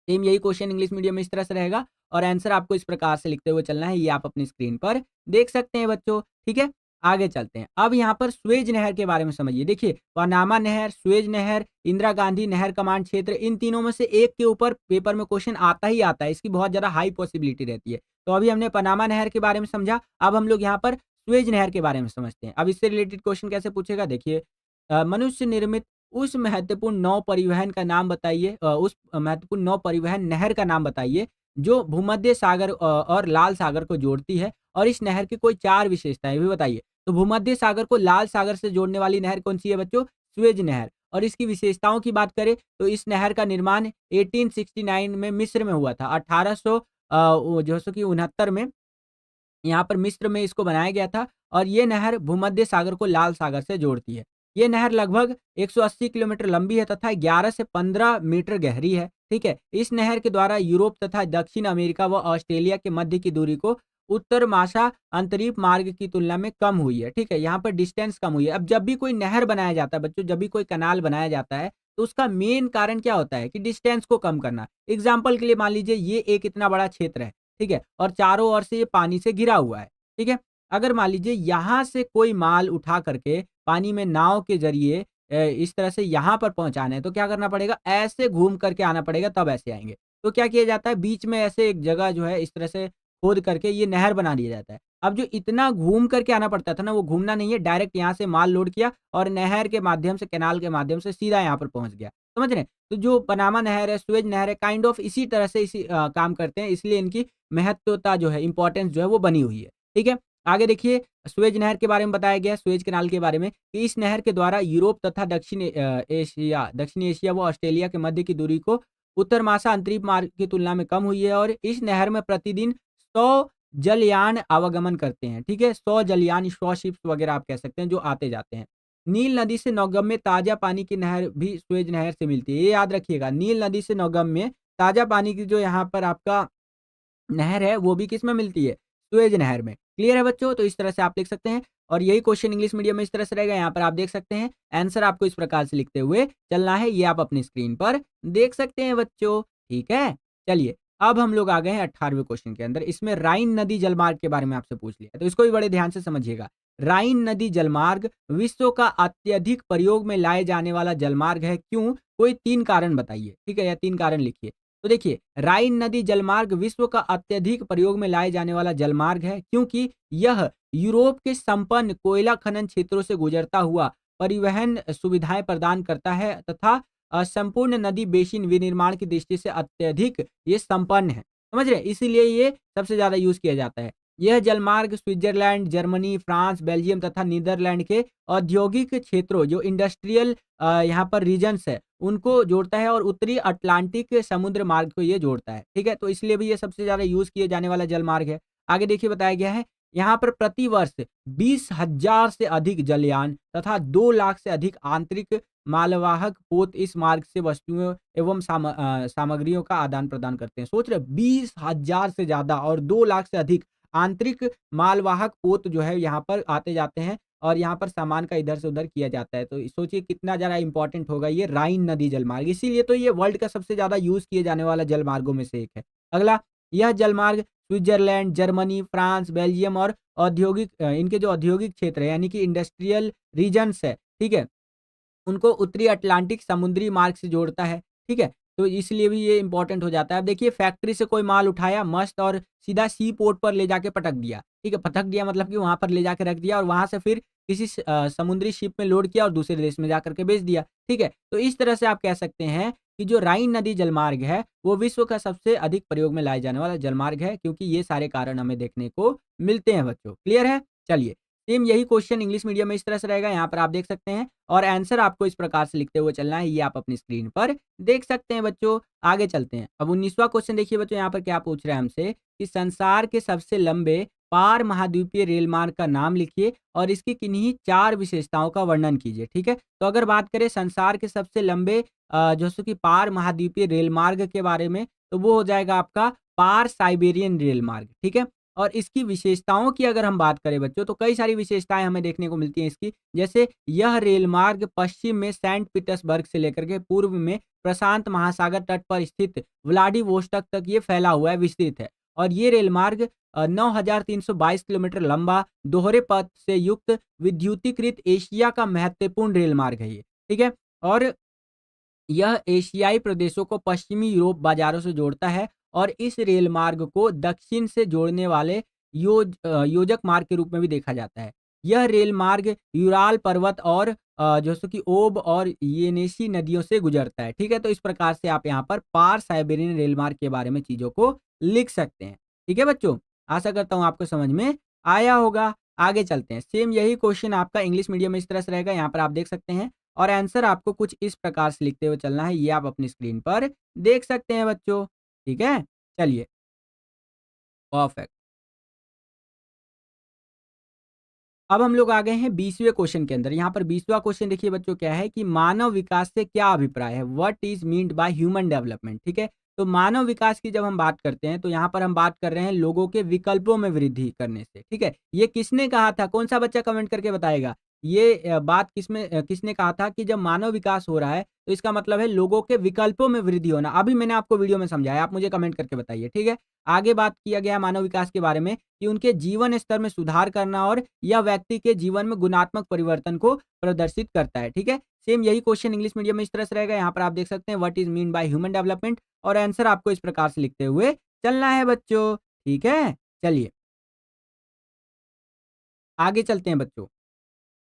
सेम यही क्वेश्चन इंग्लिश मीडियम में इस तरह से रहेगा और आंसर आपको इस प्रकार से लिखते हुए चलना है, ये आप अपनी स्क्रीन पर देख सकते हैं बच्चों, ठीक है? आगे चलते हैं। अब यहाँ पर स्वेज नहर के बारे में समझिए। देखिए, पनामा नहर, स्वेज नहर, इंदिरा गांधी नहर कमांड क्षेत्र, इन तीनों में से एक के ऊपर पेपर में क्वेश्चन आता ही आता है। इसकी बहुत ज़्यादा हाई पॉसिबिलिटी रहती है। तो अभी हमने पनामा नहर के बारे में समझा, अब हम लोग यहाँ पर स्वेज नहर के बारे में समझते हैं। अब इससे रिलेटेड क्वेश्चन कैसे पूछेगा, देखिए, मनुष्य निर्मित उस महत्वपूर्ण नौ परिवहन का नाम बताइए, उस महत्वपूर्ण नौ परिवहन नहर का नाम बताइए, जो भूमध्य सागर और लाल सागर को जोड़ती है, और इस नहर की कोई 4 विशेषताएँ भी बताइए। तो भूमध्य सागर को लाल सागर से जोड़ने वाली नहर कौन-सी है बच्चों? स्वेज नहर। और इसकी विशेषताओं की बात करें तो इस नहर का निर्माण 1869 में मिस्र में हुआ था। 1800 वो जो सो कि 69 में यहाँ पर मिस्र में इसको बनाया गया था और ये नहर भूमध्य सागर को लाल सागर से जोड़ती है। ये नहर लगभग 180 किलोमीटर लंबी है तथा 11 से 15 मीटर गहरी है, ठीक है? इस नहर के द्वारा यूरोप तथा दक्षिण अमेरिका व ऑस्ट्रेलिया के मध्य की दूरी को उत्तर माशा अंतरीप मार्ग की तुलना में कम हुई है, ठीक है? यहाँ पर डिस्टेंस कम हुई है। अब जब भी कोई नहर बनाया जाता है बच्चों, जब भी कोई कैनाल बनाया जाता है, तो उसका मेन कारण क्या होता है कि डिस्टेंस को कम करना। एग्ज़ाम्पल के लिए मान लीजिए ये एक इतना बड़ा क्षेत्र है, ठीक है? और चारों ओर से ये पानी से घिरा हुआ है, ठीक है? अगर मान लीजिए यहाँ से कोई माल उठा करके पानी में नाव के ज़रिए इस तरह से यहाँ पर पहुँचाना है, तो क्या करना पड़ेगा? ऐसे घूम करके आना पड़ेगा, तब ऐसे आएँगे। तो क्या किया जाता है, बीच में ऐसे एक जगह जो है इस तरह से खोद करके ये नहर बना दिया जाता है। अब जो इतना घूम करके आना पड़ता था ना, वो घूमना नहीं है, डायरेक्ट यहाँ से माल लोड किया और नहर के माध्यम से, कैनाल के माध्यम से सीधा यहाँ पर पहुँच गया। समझ रहे हैं? तो जो पनामा नहर है, सुएज़ नहर है, काइंड ऑफ इसी तरह से काम करते हैं, इसलिए इनकी महत्वता जो है, इम्पोर्टेंस जो है वो बनी हुई है। ठीक है? आगे देखिए, सुएज़ नहर के बारे में बताया गया है, सुएज़ कैनाल के बारे में, कि इस नहर के द्वारा यूरोप तथा दक्षिणी एशिया व ऑस्ट्रेलिया के मध्य की दूरी को उत्तरमाशा अंतरिक्ष मार्ग की तुलना में कम हुई है और इस नहर में प्रतिदिन 100 जलयान आवागमन करते हैं। ठीक है? 100 जलयान, 100 शिप्स वगैरह आप कह सकते हैं, जो आते-जाते हैं। नील नदी से नौगम्य ताज़ा पानी की नहर भी सुएज़ नहर से मिलती है। ये याद रखिएगा, नील नदी से नौगम्य ताज़ा पानी की जो यहाँ पर आपका नहर है, वो भी किसमें मिलती है? सुएज़ नहर में। क्लियर है बच्चों? तो इस तरह से आप लिख सकते हैं और यही क्वेश्चन इंग्लिश मीडियम में इस तरह से रहेगा। यहाँ पर आप देख सकते हैं, आंसर आपको इस प्रकार से लिखते हुए चलना है, ये आप अपनी स्क्रीन पर देख सकते हैं बच्चों। ठीक है? चलिए, अब हम लोग आ गए हैं 18वें क्वेश्चन के अंदर। इसमें राइन नदी जलमार्ग के बारे में आपसे पूछ लिया, तो इसको भी बड़े ध्यान से समझिएगा। राइन नदी जलमार्ग विश्व का अत्यधिक प्रयोग में लाए जाने वाला जलमार्ग है, क्यों? कोई 3 कारण बताइए, ठीक है? या 3 कारण लिखिए। तो देखिए, राइन नदी जलमार्ग विश्व का अत्यधिक प्रयोग में लाए जाने वाला जलमार्ग है, क्योंकि यह यूरोप के संपन्न कोयला खनन क्षेत्रों से गुजरता हुआ परिवहन सुविधाएं प्रदान करता है तथा संपूर्ण नदी बेसिन विनिर्माण की दृष्टि से अत्यधिक ये संपन्न है। समझ रहे हैं? इसीलिए ये सबसे ज़्यादा यूज़ किया जाता है। यह जलमार्ग स्विट्ज़रलैंड, जर्मनी, फ्रांस, बेल्जियम तथा नीदरलैंड के औद्योगिक क्षेत्रों, जो इंडस्ट्रियल यहाँ पर रीजन्स है, उनको जोड़ता है और उत्तरी अटलांटिक समुद्र मार्ग को ये जोड़ता है। ठीक है? तो इसलिए भी ये सबसे ज़्यादा यूज़ किए जाने वाला जलमार्ग है। आगे देखिए, बताया गया है, यहाँ पर प्रतिवर्ष 20,000 से अधिक जलयान तथा 2 लाख से अधिक आंतरिक मालवाहक पोत इस मार्ग से वस्तुओं एवं सामग्रियों का आदान-प्रदान करते हैं। सोच रहे हैं, 20,000 से ज़्यादा और 2 लाख से अधिक आंतरिक मालवाहक पोत जो है यहाँ पर आते-जाते हैं और यहाँ पर सामान का इधर से उधर किया जाता है। तो सोचिए कितना ज़्यादा इम्पोर्टेंट होगा ये राइन नदी जलमार्ग। इसीलिए तो ये वर्ल्ड का सबसे ज़्यादा यूज़ किए जाने वाला जलमार्गों में से एक है। अगला, यह जलमार्ग स्विट्ज़रलैंड, जर्मनी, फ्रांस, बेल्जियम और इनके जो औद्योगिक क्षेत्र है, यानी कि इंडस्ट्रियल रीजन्स है, ठीक है? उनको उत्तरी अटलांटिक समुद्री मार्ग से जोड़ता है, ठीक है? तो इसलिए भी ये इम्पोर्टेंट हो जाता है। अब देखिए, फैक्ट्री से कोई माल उठाया मस्त और सीधा सी पोर्ट पर ले जाके पटक दिया, ठीक है? पटक दिया मतलब कि वहाँ पर ले जाके रख दिया और वहाँ से फिर किसी समुद्री शिप में लोड किया और दूसरे देश में जाकर के बेच दिया, ठीक है? तो इस तरह से आप कह सकते हैं कि जो राइन नदी जलमार्ग है, वो विश्व का सबसे अधिक प्रयोग में लाए जाने वाला जलमार्ग है, क्योंकि ये सारे कारण हमें देखने को मिलते हैं बच्चों। क्लियर है? चलिए, सेम यही क्वेश्चन इंग्लिश मीडियम में इस तरह से रहेगा, यहाँ पर आप देख सकते हैं और आंसर आपको इस प्रकार से लिखते हुए चलना है, ये आप अपनी स्क्रीन पर देख सकते हैं बच्चों। आगे चलते हैं। अब 19वां क्वेश्चन देखिए बच्चों, यहाँ पर क्या पूछ रहा है हमसे कि संसार के सबसे लंबे पार महाद्वीपीय रेल मार्ग का नाम लिखिए और इसकी किन्हीं 4 विशेषताओं का वर्णन कीजिए, ठीक है? तो अगर बात करें संसार के सबसे लंबे जो सो कि पार महाद्वीपीय रेल मार्ग के बारे में, तो वो हो जाएगा आपका पार साइबेरियन रेल मार्ग, ठीक है? और इसकी विशेषताओं की अगर हम बात करें बच्चों, तो कई सारी विशेषताएँ हमें देखने को मिलती हैं इसकी। जैसे यह रेल मार्ग पश्चिम में सेंट पीटर्सबर्ग से लेकर के पूर्व में प्रशांत महासागर तट पर स्थित व्लादिवोस्टोक तक ये फैला हुआ है, विस्तृत है। और ये रेल मार्ग 9,322 किलोमीटर लंबा, दोहरे पथ से युक्त विद्युतीकृत एशिया का महत्वपूर्ण रेल मार्ग है ये, ठीक है? और यह एशियाई प्रदेशों को पश्चिमी यूरोप बाजारों से जोड़ता है और इस रेल मार्ग को दक्षिण से जोड़ने वाले योजक मार्ग के रूप में भी देखा जाता है। यह रेल मार्ग यूराल पर्वत और जो सो कि ओब और येनेसी नदियों से गुजरता है, ठीक है? तो इस प्रकार से आप यहाँ पर पार साइबेरियन रेल मार्ग के बारे में चीज़ों को लिख सकते हैं, ठीक है बच्चों? आशा करता हूँ आपको समझ में आया होगा। आगे चलते हैं। सेम यही क्वेश्चन आपका इंग्लिश मीडियम में इस तरह से रहेगा, यहाँ पर आप देख सकते हैं। और आंसर आपको कुछ इस प्रकार से लिखते हुए चलना है, ये आप अपनी स्क्रीन पर देख सकते हैं बच्चों, ठीक है? चलिए, परफेक्ट। अब हम लोग आ गए हैं 20वें क्वेश्चन के अंदर। यहाँ पर 20वां क्वेश्चन देखिए बच्चों क्या है कि मानव विकास से क्या अभिप्राय है? What is meant by human development, ठीक है? तो मानव विकास की जब हम बात करते हैं, तो यहाँ पर हम बात कर रहे हैं लोगों के विकल्पों में वृद्धि करने से, ठीक है? ये किसने कहा था? कौन-सा बच्चा कमेंट करके बताएगा? ये बात किसने कहा था कि जब मानव विकास हो रहा है, तो इसका मतलब है लोगों के विकल्पों में वृद्धि होना। अभी मैंने आपको वीडियो में समझाया, आप मुझे कमेंट करके बताइए, ठीक है? आगे बात किया गया है मानव विकास के बारे में कि उनके जीवन स्तर में सुधार करना और यह व्यक्ति के जीवन में गुणात्मक परिवर्तन को प्रदर्शित करता है, ठीक है? सेम यही क्वेश्चन इंग्लिश मीडियम में इस तरह से रहेगा, यहाँ पर आप देख सकते हैं what is mean by human development और आंसर आपको इस प्रकार से लिखते हुए चलना है बच्चों, ठीक है? चलिए, आगे चलते हैं बच्चों।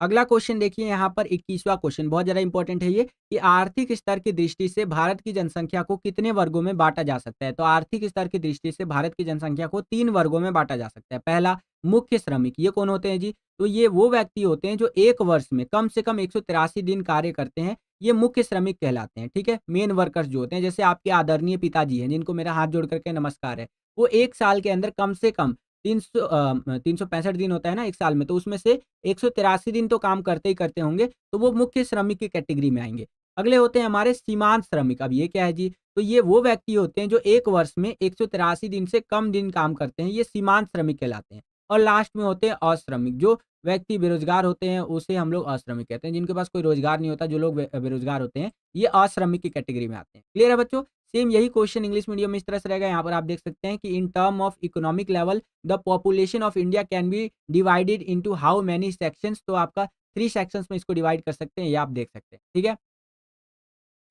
अगला क्वेश्चन देखिए यहाँ पर 21वां क्वेश्चन बहुत ज़्यादा इंपॉर्टेंट है ये कि आर्थिक स्तर की दृष्टि से भारत की जनसंख्या को कितने वर्गों में बाँटा जा सकता है? तो आर्थिक स्तर की दृष्टि से भारत की जनसंख्या को 3 वर्गों में बाँटा जा सकता है। पहला, मुख्य श्रमिक, ये कौन होते हैं जी? तो ये वो व्यक्ति होते हैं जो 1 वर्ष में कम से कम 183 दिन कार्य करते हैं, ये मुख्य श्रमिक कहलाते हैं, ठीक है? मेन वर्कर्स जो होते हैं, जैसे आपके आदरणीय पिताजी हैं, जिनको मेरा हाथ जोड़ कर के नमस्कार है। वो 1 साल के अंदर कम से कम 365 दिन होता है ना 1 साल में, तो उसमें से 183 दिन तो काम करते ही करते होंगे, तो वो मुख्य श्रमिक की कैटेगरी में आएँगे। अगले होते हैं हमारे सीमांत श्रमिक, अब ये क्या है जी? तो ये वो व्यक्ति होते हैं जो 1 वर्ष में 183 दिन से कम दिन काम करते हैं, ये सीमांत श्रमिक कहलाते हैं। और लास्ट में होते हैं अश्रमिक, जो व्यक्ति बेरोज़गार होते हैं, उसे हम लोग अश्रमिक कहते हैं। जिनके पास कोई रोज़गार नहीं होता, जो लोग बेरोज़गार होते हैं, ये अश्रमिक की कैटेगरी में आते हैं। क्लियर है बच्चों? सेम यही क्वेश्चन इंग्लिश मीडियम में इस तरह से रहेगा, यहाँ पर आप देख सकते हैं कि in term of economic level the population of India can be divided into how many sections, तो आपका 3 सेक्शंस में इसको डिवाइड कर सकते हैं, ये आप देख सकते हैं, ठीक है?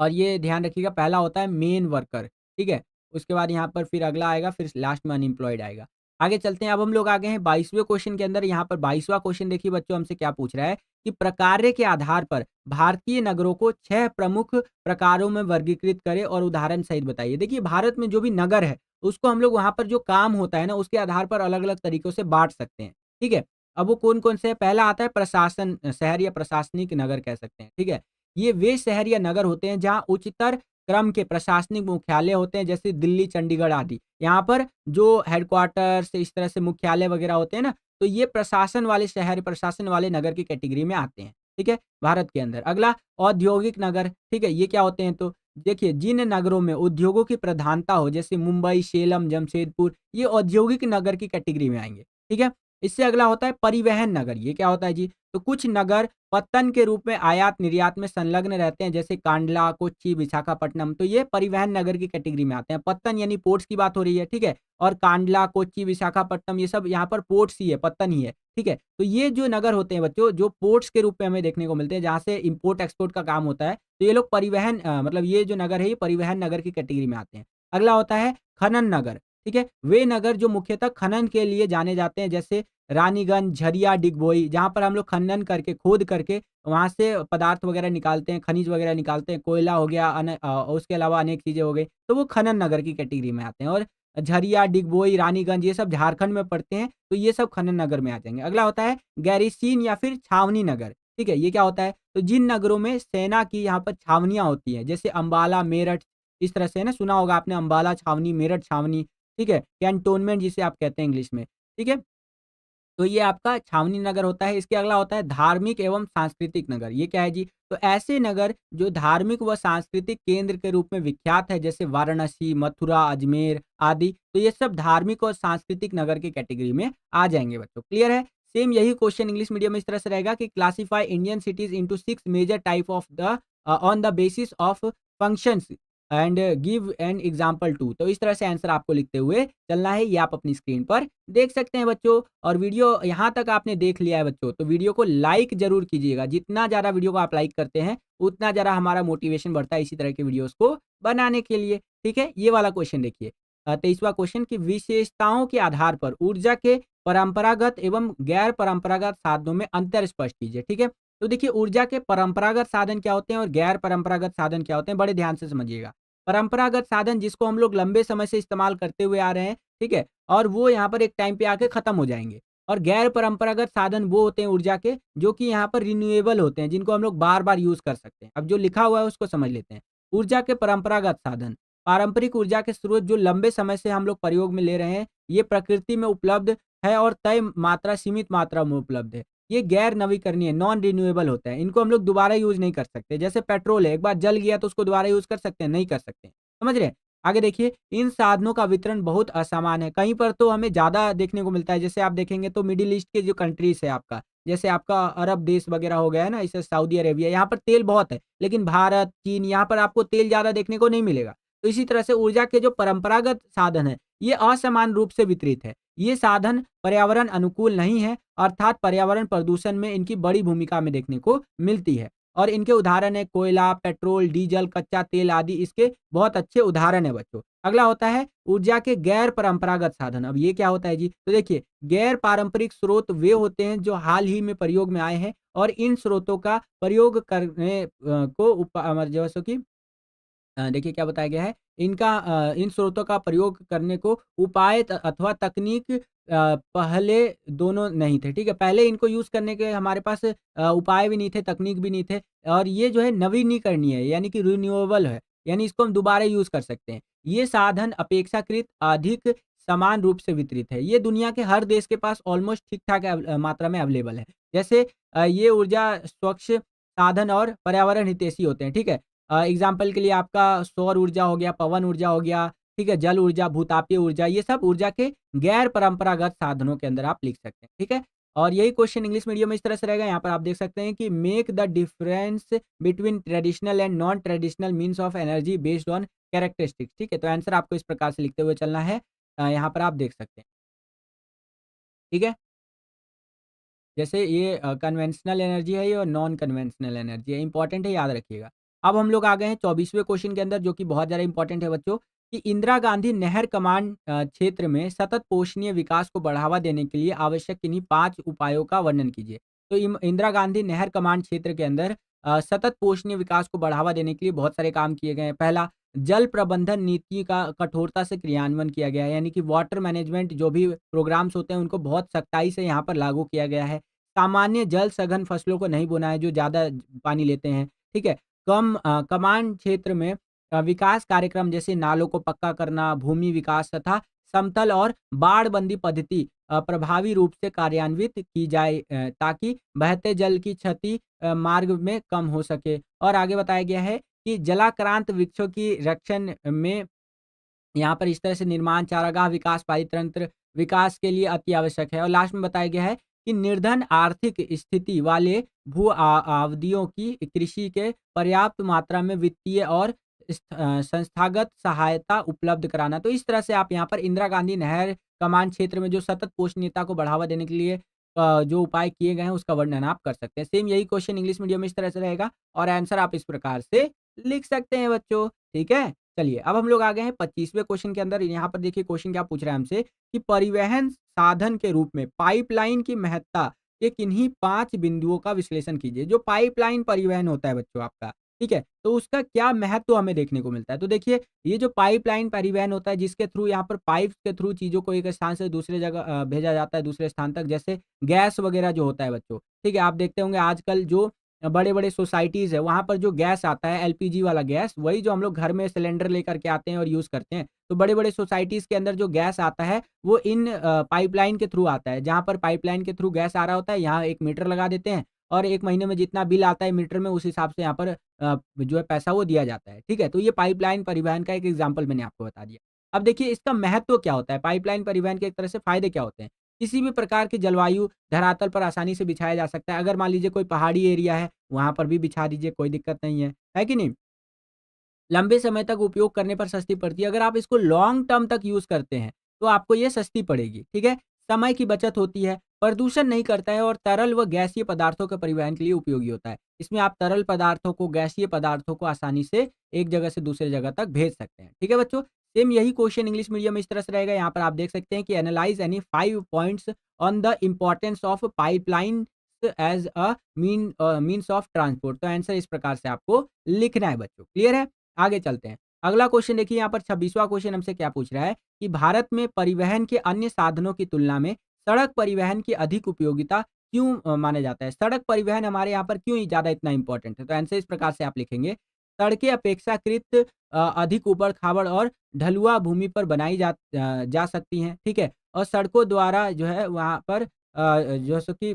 और ये ध्यान रखिएगा पहला होता है मेन वर्कर, ठीक है? उसके बाद यहाँ पर फिर अगला आएगा, फिर लास्ट में अनएम्प्लॉयड आएगा। आगे चलते हैं, अब हम लोग आ गए हैं 22वें क्वेश्चन के अंदर। यहाँ पर 22वां क्वेश्चन देखिए बच्चों हमसे क्या पूछ रहा है कि प्रकार्य के आधार पर भारतीय नगरों को 6 प्रमुख प्रकारों में वर्गीकृत करें और उदाहरण सहित बताइए। देखिए भारत में जो भी नगर है, उसको हम लोग वहाँ पर जो काम होता है ना, उसके आधार पर अलग-अलग तरीकों से बाँट सकते हैं, ठीक है? अब वो कौन-कौन से हैं? पहला आता है प्रशासन शहर या प्रशासनिक नगर कह सकते हैं, ठीक है? ये वे शहर या नगर होते हैं जहाँ उच्चतर क्रम के प्रशासनिक मुख्यालय होते हैं, जैसे दिल्ली, चंडीगढ़ आदि। यहाँ पर जो हेडक्वार्टर्स इस तरह से मुख्यालय वगैरह होते हैं ना, तो ये प्रशासन वाले शहर, प्रशासन वाले नगर की कैटेगरी में आते हैं, ठीक है? भारत के अंदर। अगला औद्योगिक नगर, ठीक है? ये क्या होते हैं? तो देखिए जिन नगरों में उद्योगों की प्रधानता हो, जैसे मुंबई, सेलम, जमशेदपुर, ये औद्योगिक नगर की कैटेगरी में आएँगे, ठीक है? इससे अगला होता है परिवहन नगर, ये क्या होता है जी? तो कुछ नगर पत्तन के रूप में आयात-निर्यात में संलग्न रहते हैं, जैसे कांडला, कोच्चि, विशाखापट्टनम, तो ये परिवहन नगर की कैटेगरी में आते हैं। पत्तन यानी पोर्ट्स की बात हो रही है, ठीक है? और कांडला, कोच्चि, विशाखापट्टनम ये सब यहाँ पर पोर्ट्स ही है, पत्तन ही है, ठीक है? तो ये जो नगर होते हैं बच्चों, जो पोर्ट्स के रूप में हमें देखने को मिलते हैं, जहाँ से इम्पोर्ट-एक्सपोर्ट का काम होता है, तो ये लोग परिवहन मतलब ये जो नगर है, ये परिवहन नगर की कैटेगरी में आते हैं। अगला होता है खनन नगर, ठीक है? वे नगर जो मुख्यतः खनन के लिए जाने जाते हैं, जैसे रानीगंज, झरिया, डिगबोई, जहाँ पर हम लोग खनन करके, खोद करके वहाँ से पदार्थ वगैरह निकालते हैं, खनिज वगैरह निकालते हैं, कोयला हो गया उसके अलावा अनेक चीज़ें हो गई, तो वो खनन नगर की कैटेगरी में आते हैं। और झरिया, डिगबोई, रानीगंज ये सब झारखंड में पड़ते हैं, तो ये सब खनन नगर में आ जाएँगे। अगला होता है गैरीसीन या फिर छावनी नगर, ठीक है? ये क्या होता है? तो जिन नगरों में सेना की यहाँ पर छावनियाँ होती हैं, जैसे अम्बाला, मेरठ, इस तरह से है ना, सुना होगा आपने अम्बाला छावनी, मेरठ छावनी, ठीक है? कैंटोनमेंट जिसे आप कहते हैं इंग्लिश में, ठीक है? तो ये आपका छावनी नगर होता है, इसके अगला होता है धार्मिक एवं सांस्कृतिक नगर। ये क्या है जी? तो ऐसे नगर जो धार्मिक व सांस्कृतिक केंद्र के रूप में विख्यात है, जैसे वाराणसी, मथुरा, अजमेर आदि, तो ये सब धार्मिक और सांस्कृतिक नगर की कैटेगरी में आ जाएँगे बच्चों। क्लियर है? सेम यही क्वेश्चन इंग्लिश मीडियम में इस तरह से रहेगा कि classify Indian cities into 6 major type of the on the basis of functions and give an example too. तो इस तरह से आंसर आपको लिखते हुए चलना है, ये आप अपनी स्क्रीन पर देख सकते हैं बच्चों। और वीडियो यहाँ तक आपने देख लिया है बच्चों, तो वीडियो को लाइक ज़रूर कीजिएगा। जितना ज़्यादा वीडियो को आप लाइक करते हैं, उतना ज़्यादा हमारा मोटिवेशन बढ़ता है इसी तरह के वीडियोज़ को बनाने के लिए, ठीक है? ये वाला क्वेश्चन देखिए। 23वां क्वेश्चन की विशेषताओं के आधार पर ऊर्जा के परंपरागत एवं गैर परंपरागत साधनों में अंतर स्पष्ट कीजिए, ठीक है? तो देखिए ऊर्जा के परंपरागत साधन क्या होते हैं और गैर परंपरागत साधन क्या होते हैं, बड़े ध्यान से समझिएगा। परंपरागत साधन जिसको हम लोग लंबे समय से इस्तेमाल करते हुए आ रहे हैं, ठीक है? और वो यहाँ पर एक टाइम पे आके खत्म हो जाएँगे। और गैर परंपरागत साधन वो होते हैं ऊर्जा के, जो कि यहाँ पर रिन्यूएबल होते हैं, जिनको हम लोग बार-बार यूज़ कर सकते हैं। अब जो लिखा हुआ है उसको समझ लेते हैं। ऊर्जा के परंपरागत साधन, पारंपरिक ऊर्जा के स्रोत जो लंबे समय से हम लोग प्रयोग में ले रहे हैं, ये प्रकृति में उपलब्ध है और तय मात्रा सीमित मात्रा में उपलब्ध है। ये गैर नवीकरणीय नॉन रिन्यूएबल होता है। इनको हम लोग दोबारा यूज़ नहीं कर सकते। जैसे पेट्रोल है, एक बार जल गया तो उसको दोबारा यूज़ कर सकते हैं? नहीं कर सकते। समझ रहे हैं? आगे देखिए, इन साधनों का वितरण बहुत असमान है। कहीं पर तो हमें ज़्यादा देखने को मिलता है, जैसे आप देखेंगे तो मिडल ईस्ट के जो कंट्रीज़ है आपका, जैसे आपका अरब देश वगैरह हो गया है ना, जैसे सऊदी अरेबिया, यहाँ पर तेल बहुत है। लेकिन भारत, चीन, यहाँ पर आपको तेल ज़्यादा देखने को नहीं मिलेगा। तो इसी तरह से ऊर्जा के जो परंपरागत साधन हैं, ये असमान रूप से वितरित है। ये साधन पर्यावरण अनुकूल नहीं है, अर्थात पर्यावरण प्रदूषण में इनकी बड़ी भूमिका हमें देखने को मिलती है। और इनके उदाहरण है कोयला, पेट्रोल, डीजल, कच्चा तेल आदि इसके बहुत अच्छे उदाहरण हैं बच्चों। अगला होता है ऊर्जा के गैर परंपरागत साधन। अब ये क्या होता है जी? तो देखिए, गैर पारंपरिक स्रोत वे होते हैं जो हाल ही में प्रयोग में आए हैं और इन स्रोतों का प्रयोग करने को जैसे कि देखिए क्या बताया गया है, इन स्रोतों का प्रयोग करने को उपाय अथवा तकनीक पहले दोनों नहीं थे, ठीक है? पहले इनको यूज़ करने के हमारे पास उपाय भी नहीं थे, तकनीक भी नहीं थे और ये जो है नवीनीकरणीय है, यानी कि रिन्यूएबल है, यानी इसको हम दोबारा यूज़ कर सकते हैं। ये साधन अपेक्षाकृत अधिक समान रूप से वितरित है। ये दुनिया के हर देश के पास ऑलमोस्ट ठीक-ठाक मात्रा में अवेलेबल है। जैसे ये ऊर्जा स्वच्छ साधन और पर्यावरण हितैषी होते हैं, ठीक है? एग्ज़ाम्पल के लिए आपका सौर ऊर्जा हो गया, पवन ऊर्जा हो गया, ठीक है? जल ऊर्जा, भूतापीय ऊर्जा, ये सब ऊर्जा के गैर परंपरागत साधनों के अंदर आप लिख सकते हैं, ठीक है? और यही क्वेश्चन इंग्लिश मीडियम में इस तरह से रहेगा, यहाँ पर आप देख सकते हैं कि make the difference between traditional and non traditional means of energy based on characteristics, ठीक है? तो आंसर आपको इस प्रकार से लिखते हुए चलना है। यहाँ पर आप देख सकते हैं, ठीक है? जैसे ये कन्वेंशनल एनर्जी है ये और नॉन कन्वेंशनल एनर्जी है, इंपॉर्टेंट है, याद रखिएगा। अब हम लोग आ गए हैं 24वें क्वेश्चन के अंदर जो कि बहुत ज़्यादा इंपॉर्टेंट है बच्चों, कि इंदिरा गांधी नहर कमान क्षेत्र में सतत पोषणीय विकास को बढ़ावा देने के लिए आवश्यक किन्हीं 5 उपायों का वर्णन कीजिए। तो इंदिरा गांधी नहर कमान क्षेत्र के अंदर सतत पोषणीय विकास को बढ़ावा देने के लिए बहुत सारे काम किए गए हैं। पहला, जल प्रबंधन नीति का कठोरता से क्रियान्वयन किया गया है, यानी कि वाटर मैनेजमेंट जो भी प्रोग्राम्स होते हैं उनको बहुत सख्ताई से यहाँ पर लागू किया गया है। सामान्य जल सघन फसलों को नहीं बोना है जो ज़्यादा पानी लेते हैं, ठीक है? कमान क्षेत्र में विकास कार्यक्रम जैसे नालों को पक्का करना, भूमि विकास तथा समतल और बाड़बंदी पद्धति प्रभावी रूप से कार्यान्वित की जाए ताकि बहते जल की क्षति मार्ग में कम हो सके। और आगे बताया गया है कि जलाक्रांत वृक्षों की रक्षण में यहाँ पर इस तरह से निर्माण, चारागाह विकास, पारितंत्र विकास के लिए अति आवश्यक है। और लास्ट में बताया गया है कि निर्धन आर्थिक स्थिति वाले भू आवधियों की कृषि के पर्याप्त मात्रा में वित्तीय और संस्थागत सहायता उपलब्ध कराना। तो इस तरह से आप यहाँ पर इंदिरा गांधी नहर कमान क्षेत्र में जो सतत पोषणीयता को बढ़ावा देने के लिए जो उपाय किए गए हैं उसका वर्णन आप कर सकते हैं। सेम यही क्वेश्चन इंग्लिश मीडियम में इस तरह से रहेगा और आंसर आप इस प्रकार से लिख सकते हैं बच्चों, ठीक है? चलिए, अब हम लोग आ गए हैं 25वें क्वेश्चन के अंदर। यहाँ पर देखिए क्वेश्चन क्या पूछ रहा है हमसे कि परिवहन साधन के रूप में पाइपलाइन की महत्ता के किन्हीं 5 बिंदुओं का विश्लेषण कीजिए। जो पाइपलाइन परिवहन होता है बच्चों आपका, ठीक है? तो उसका क्या महत्व हमें देखने को मिलता है? तो देखिए, ये जो पाइपलाइन परिवहन होता है जिसके थ्रू यहाँ पर पाइप्स के थ्रू चीज़ों को एक स्थान से दूसरे जगह भेजा जाता है दूसरे स्थान तक, जैसे गैस वगैरह जो होता है बच्चों, ठीक है? आप देखते होंगे आजकल जो बड़े-बड़े सोसाइटीज़ है, वहाँ पर जो गैस आता है एलपीजी वाला गैस, वही जो हम लोग घर में सिलेंडर लेकर के आते हैं और यूज़ करते हैं। तो बड़े-बड़े सोसाइटीज़ के अंदर जो गैस आता है, वो इन पाइपलाइन के थ्रू आता है। जहाँ पर पाइपलाइन के थ्रू गैस आ रहा होता है, यहाँ एक मीटर लगा देते हैं और 1 महीने में जितना बिल आता है मीटर में, उस हिसाब से यहाँ पर जो है पैसा वो दिया जाता है। ठीक है? तो ये पाइपलाइन परिवहन का एक एग्ज़ाम्पल मैंने आपको बता दिया। अब देखिए इसका महत्व क्या होता है? पाइपलाइन परिवहन के एक तरह से फ़ायदे क्या होते हैं? किसी भी प्रकार की जलवायु धरातल पर आसानी से बिछाया जा सकता है। अगर मान लीजिए कोई पहाड़ी एरिया है, वहाँ पर भी बिछा दीजिए, कोई दिक्कत नहीं है कि नहीं? लंबे समय तक उपयोग करने पर सस्ती पड़ती है। अगर आप इसको लॉन्ग टर्म तक यूज़ करते हैं, तो आपको ये सस्ती पड़ेगी, ठीक है? समय की बचत होती है, प्रदूषण नहीं करता है और तरल व गैसीय पदार्थों के परिवहन के लिए उपयोगी होता है। इसमें आप तरल पदार्थों को, गैसीय पदार्थों को आसानी से एक जगह से दूसरी जगह तक भेज सकते हैं, ठीक है बच्चों? सेम यही क्वेश्चन इंग्लिश मीडियम में इस तरह से रहेगा, यहाँ पर आप देख सकते हैं कि analyse any 5 points on the importance of pipelines as a means of transport. तो आंसर इस प्रकार से आपको लिखना है बच्चों, क्लियर है? आगे चलते हैं। अगला क्वेश्चन देखिए यहाँ पर 26वां क्वेश्चन हमसे क्या पूछ रहा है कि भारत में परिवहन के अन्य साधनों की तुलना में सड़क परिवहन की अधिक उपयोगिता क्यों माना जाता है? सड़क परिवहन हमारे यहाँ पर क्यों ज़्यादा इतना इम्पोर्टेंट है? तो आंसर इस प्रकार से आप लिखेंगे, सड़कें अपेक्षाकृत अधिक ऊबड़-खाबड़ और ढलुआ भूमि पर बनाई जा सकती हैं, ठीक है? और सड़कों द्वारा जो है वहाँ पर जो है सो कि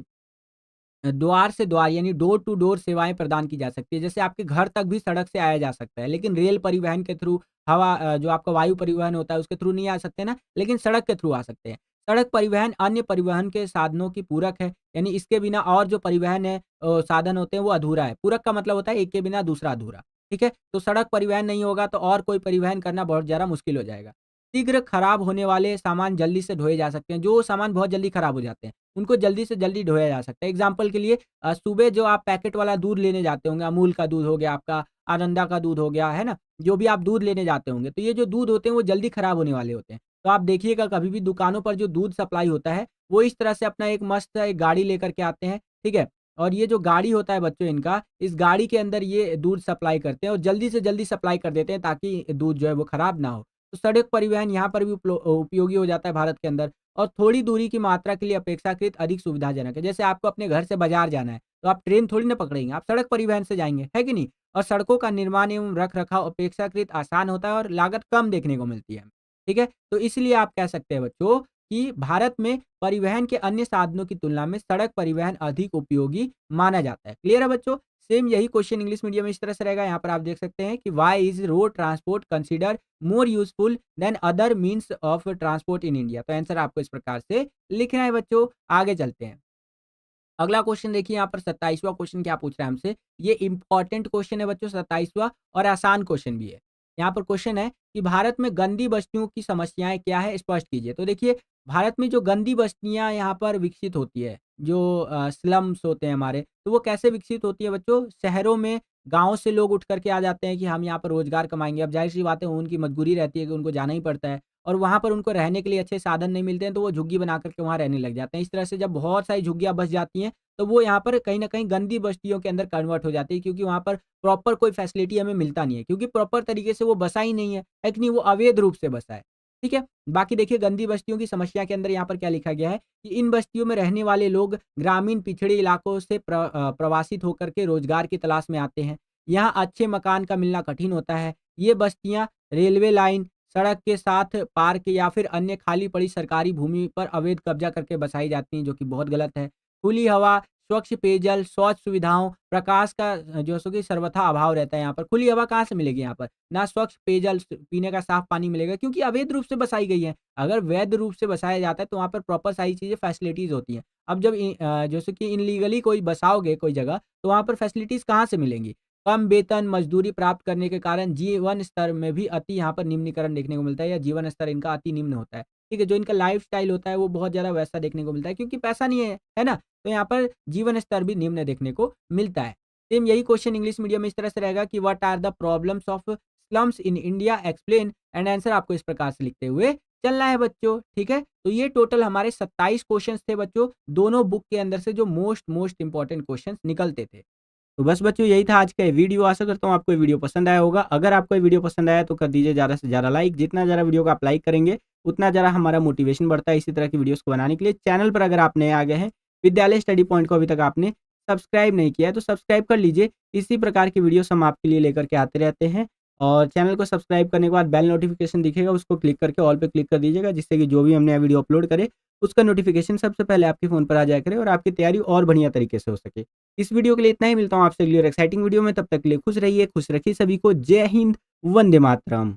द्वार से द्वार यानी डोर टू डोर सेवाएँ प्रदान की जा सकती है। जैसे आपके घर तक भी सड़क से आया जा सकता है, लेकिन रेल परिवहन के थ्रू जो आपका वायु परिवहन होता है उसके थ्रू नहीं आ सकते ना, लेकिन सड़क के थ्रू आ सकते हैं। सड़क परिवहन अन्य परिवहन के साधनों की पूरक है, यानी इसके बिना और जो परिवहन है साधन होते हैं वो अधूरा है। पूरक का मतलब होता है एक के बिना दूसरा अधूरा, ठीक है? तो सड़क परिवहन नहीं होगा तो और कोई परिवहन करना बहुत ज़्यादा मुश्किल हो जाएगा। शीघ्र खराब होने वाले सामान जल्दी से ढोए जा सकते हैं, जो सामान बहुत जल्दी खराब हो जाते हैं। उनको जल्दी से जल्दी ढोया जा सकता है। एग्ज़ाम्पल के लिए सुबह जो आप पैकेट वाला दूध लेने जाते होंगे, अमूल का दूध हो गया आपका, आनंदा का दूध हो गया, है ना? जो भी आप दूध लेने जाते होंगे, तो ये जो दूध होते हैं वो जल्दी खराब होने वाले होते हैं। तो आप देखिएगा कभी भी दुकानों पर जो दूध सप्लाई होता है, वो इस तरह से अपना एक मस्त एक गाड़ी लेकर के आते हैं, ठीक है? और ये जो गाड़ी होता है बच्चों इनका, इस गाड़ी के अंदर ये दूध सप्लाई करते हैं और जल्दी से जल्दी सप्लाई कर देते हैं ताकि दूध जो है वो खराब ना हो। तो सड़क परिवहन यहाँ पर भी उपयोगी हो जाता है भारत के अंदर। और थोड़ी दूरी की मात्रा के लिए अपेक्षाकृत अधिक सुविधाजनक है। जैसे आपको अपने घर से बाज़ार जाना है, तो आप ट्रेन थोड़ी ना पकड़ेंगे, आप सड़क परिवहन से जाएँगे, है कि नहीं? और सड़कों का निर्माण एवं रख-रखाव अपेक्षाकृत आसान होता है और लागत कम देखने को मिलती है, ठीक है? तो इसलिए आप कह सकते हैं बच्चों कि भारत में परिवहन के अन्य साधनों की तुलना में सड़क परिवहन अधिक उपयोगी माना जाता है। क्लियर है बच्चों? सेम यही क्वेश्चन इंग्लिश मीडियम में इस तरह से रहेगा, यहाँ पर आप देख सकते हैं कि why is road transport consider more useful than other means of transport in India? तो आंसर आपको इस प्रकार से लिखना है बच्चों। आगे चलते हैं। अगला क्वेश्चन देखिए यहाँ पर 27वां क्वेश्चन क्या पूछ रहा है हमसे। ये इम्पोर्टेंट क्वेश्चन है बच्चों 27वां और आसान क्वेश्चन भी है। यहाँ पर क्वेश्चन है कि भारत में गंदी बस्तियों की समस्याएँ क्या है? स्पष्ट कीजिए। तो देखिए भारत में जो गंदी बस्तियाँ यहाँ पर विकसित होती है, जो स्लम्स होते हैं हमारे, तो वो कैसे विकसित होती है बच्चों? शहरों में गाँव से लोग उठ कर के आ जाते हैं कि हम यहाँ पर रोज़गार कमाएँगे। अब ज़ाहिर-सी बात है उनकी मजबूरी रहती है कि उनको जाना ही पड़ता है और वहाँ पर उनको रहने के लिए अच्छे साधन नहीं मिलते हैं, तो वो झुग्गी बना कर के वहाँ रहने लग जाते हैं। इस तरह से जब बहुत सारी झुग्गियाँ बस जाती हैं, तो वो यहाँ पर कहीं न कहीं गंदी बस्तियों के अंदर कन्वर्ट हो जाती है क्योंकि वहाँ पर प्रॉपर कोई फैसिलिटी हमें मिलता नहीं है क्योंकि प्रॉपर तरीके से वो बसा ही नहीं है कि नहीं? वो अवैध रूप से बसा है, ठीक है? बाकी देखिए गंदी बस्तियों की समस्या के अंदर यहाँ पर क्या लिखा गया है कि इन बस्तियों में रहने वाले लोग ग्रामीण पिछड़े इलाकों से प्रवासित होकर के रोज़गार की तलाश में आते हैं। यहाँ अच्छे मकान का मिलना कठिन होता है। ये बस्तियाँ रेलवे लाइन, सड़क के साथ पार्क या फिर अन्य खाली पड़ी सरकारी भूमि पर अवैध कब्जा करके बसाई जाती हैं, जो कि बहुत गलत है। खुली हवा, स्वच्छ पेयजल, शौच सुविधाओं, प्रकाश का जो सो कि सर्वथा अभाव रहता है यहाँ पर। खुली हवा कहाँ से मिलेगी यहाँ पर? ना स्वच्छ पेयजल, पीने का साफ पानी मिलेगा क्योंकि अवैध रूप से बसाई गई है। अगर वैध रूप से बसाया जाता है तो वहाँ पर प्रॉपर सारी चीज़ें फैसिलिटीज़ होती हैं। अब जब जैसे कि इल्लीगली कोई बसाओगे कोई जगह, तो वहाँ पर फैसिलिटीज़ कहाँ से मिलेंगी? कम वेतन, मज़दूरी प्राप्त करने के कारण जीवन स्तर में भी अति यहाँ पर निम्नीकरण देखने को मिलता है या जीवन स्तर इनका अति निम्न होता है। ठीक है? जो इनका लाइफ़स्टाइल होता है वो बहुत ज़्यादा वैसा देखने को मिलता है क्योंकि पैसा नहीं है ना? तो यहाँ पर जीवन स्तर भी निम्न देखने को मिलता है। सेम यही क्वेश्चन इंग्लिश मीडियम में इस तरह से रहेगा कि what are the problems of slums in India explain and answer आपको इस प्रकार से लिखते हुए चलना है बच्चों, ठीक है? तो ये टोटल हमारे 27 क्वेश्चंस थे बच्चों, दोनों बुक के अंदर से जो मोस्ट इम्पोर्टेंट क्वेश्चंस निकलते थे। तो बस बच्चों यही था आज का ये वीडियो। आशा करता हूँ आपको ये वीडियो पसंद आया होगा। अगर आपको ये वीडियो पसंद आया तो कर दीजिए ज़्यादा से ज़्यादा लाइक। जितना ज़्यादा वीडियो को आप लाइक करेंगे, उतना ज़्यादा हमारा मोटिवेशन बढ़ता है इसी तरह की वीडियोज़ को बनाने के लिए। चैनल पर अगर आप नए आ गए हैं, विद्यालय स्टडी पॉइंट को अभी तक आपने सब्सक्राइब नहीं किया है तो सब्सक्राइब कर लीजिए। इसी प्रकार की वीडियोस हम आपके लिए लेकर के आते रहते हैं। और चैनल को सब्सक्राइब करने के बाद बेल नोटिफिकेशन दिखेगा, उसको क्लिक करके ऑल पे क्लिक कर दीजिएगा, जिससे कि जो भी हम नया वीडियो अपलोड करें उसका नोटिफिकेशन सबसे पहले आपके फ़ोन पर आ जाया करे और आपकी तैयारी और बढ़िया तरीके से हो सके। इस वीडियो के लिए इतना ही, मिलता हूँ आपसे अगली और एक्साइटिंग वीडियो में। तब तक के लिए खुश रहिए, खुश रखिए सभी को। जय हिंद, वंदे मातरम।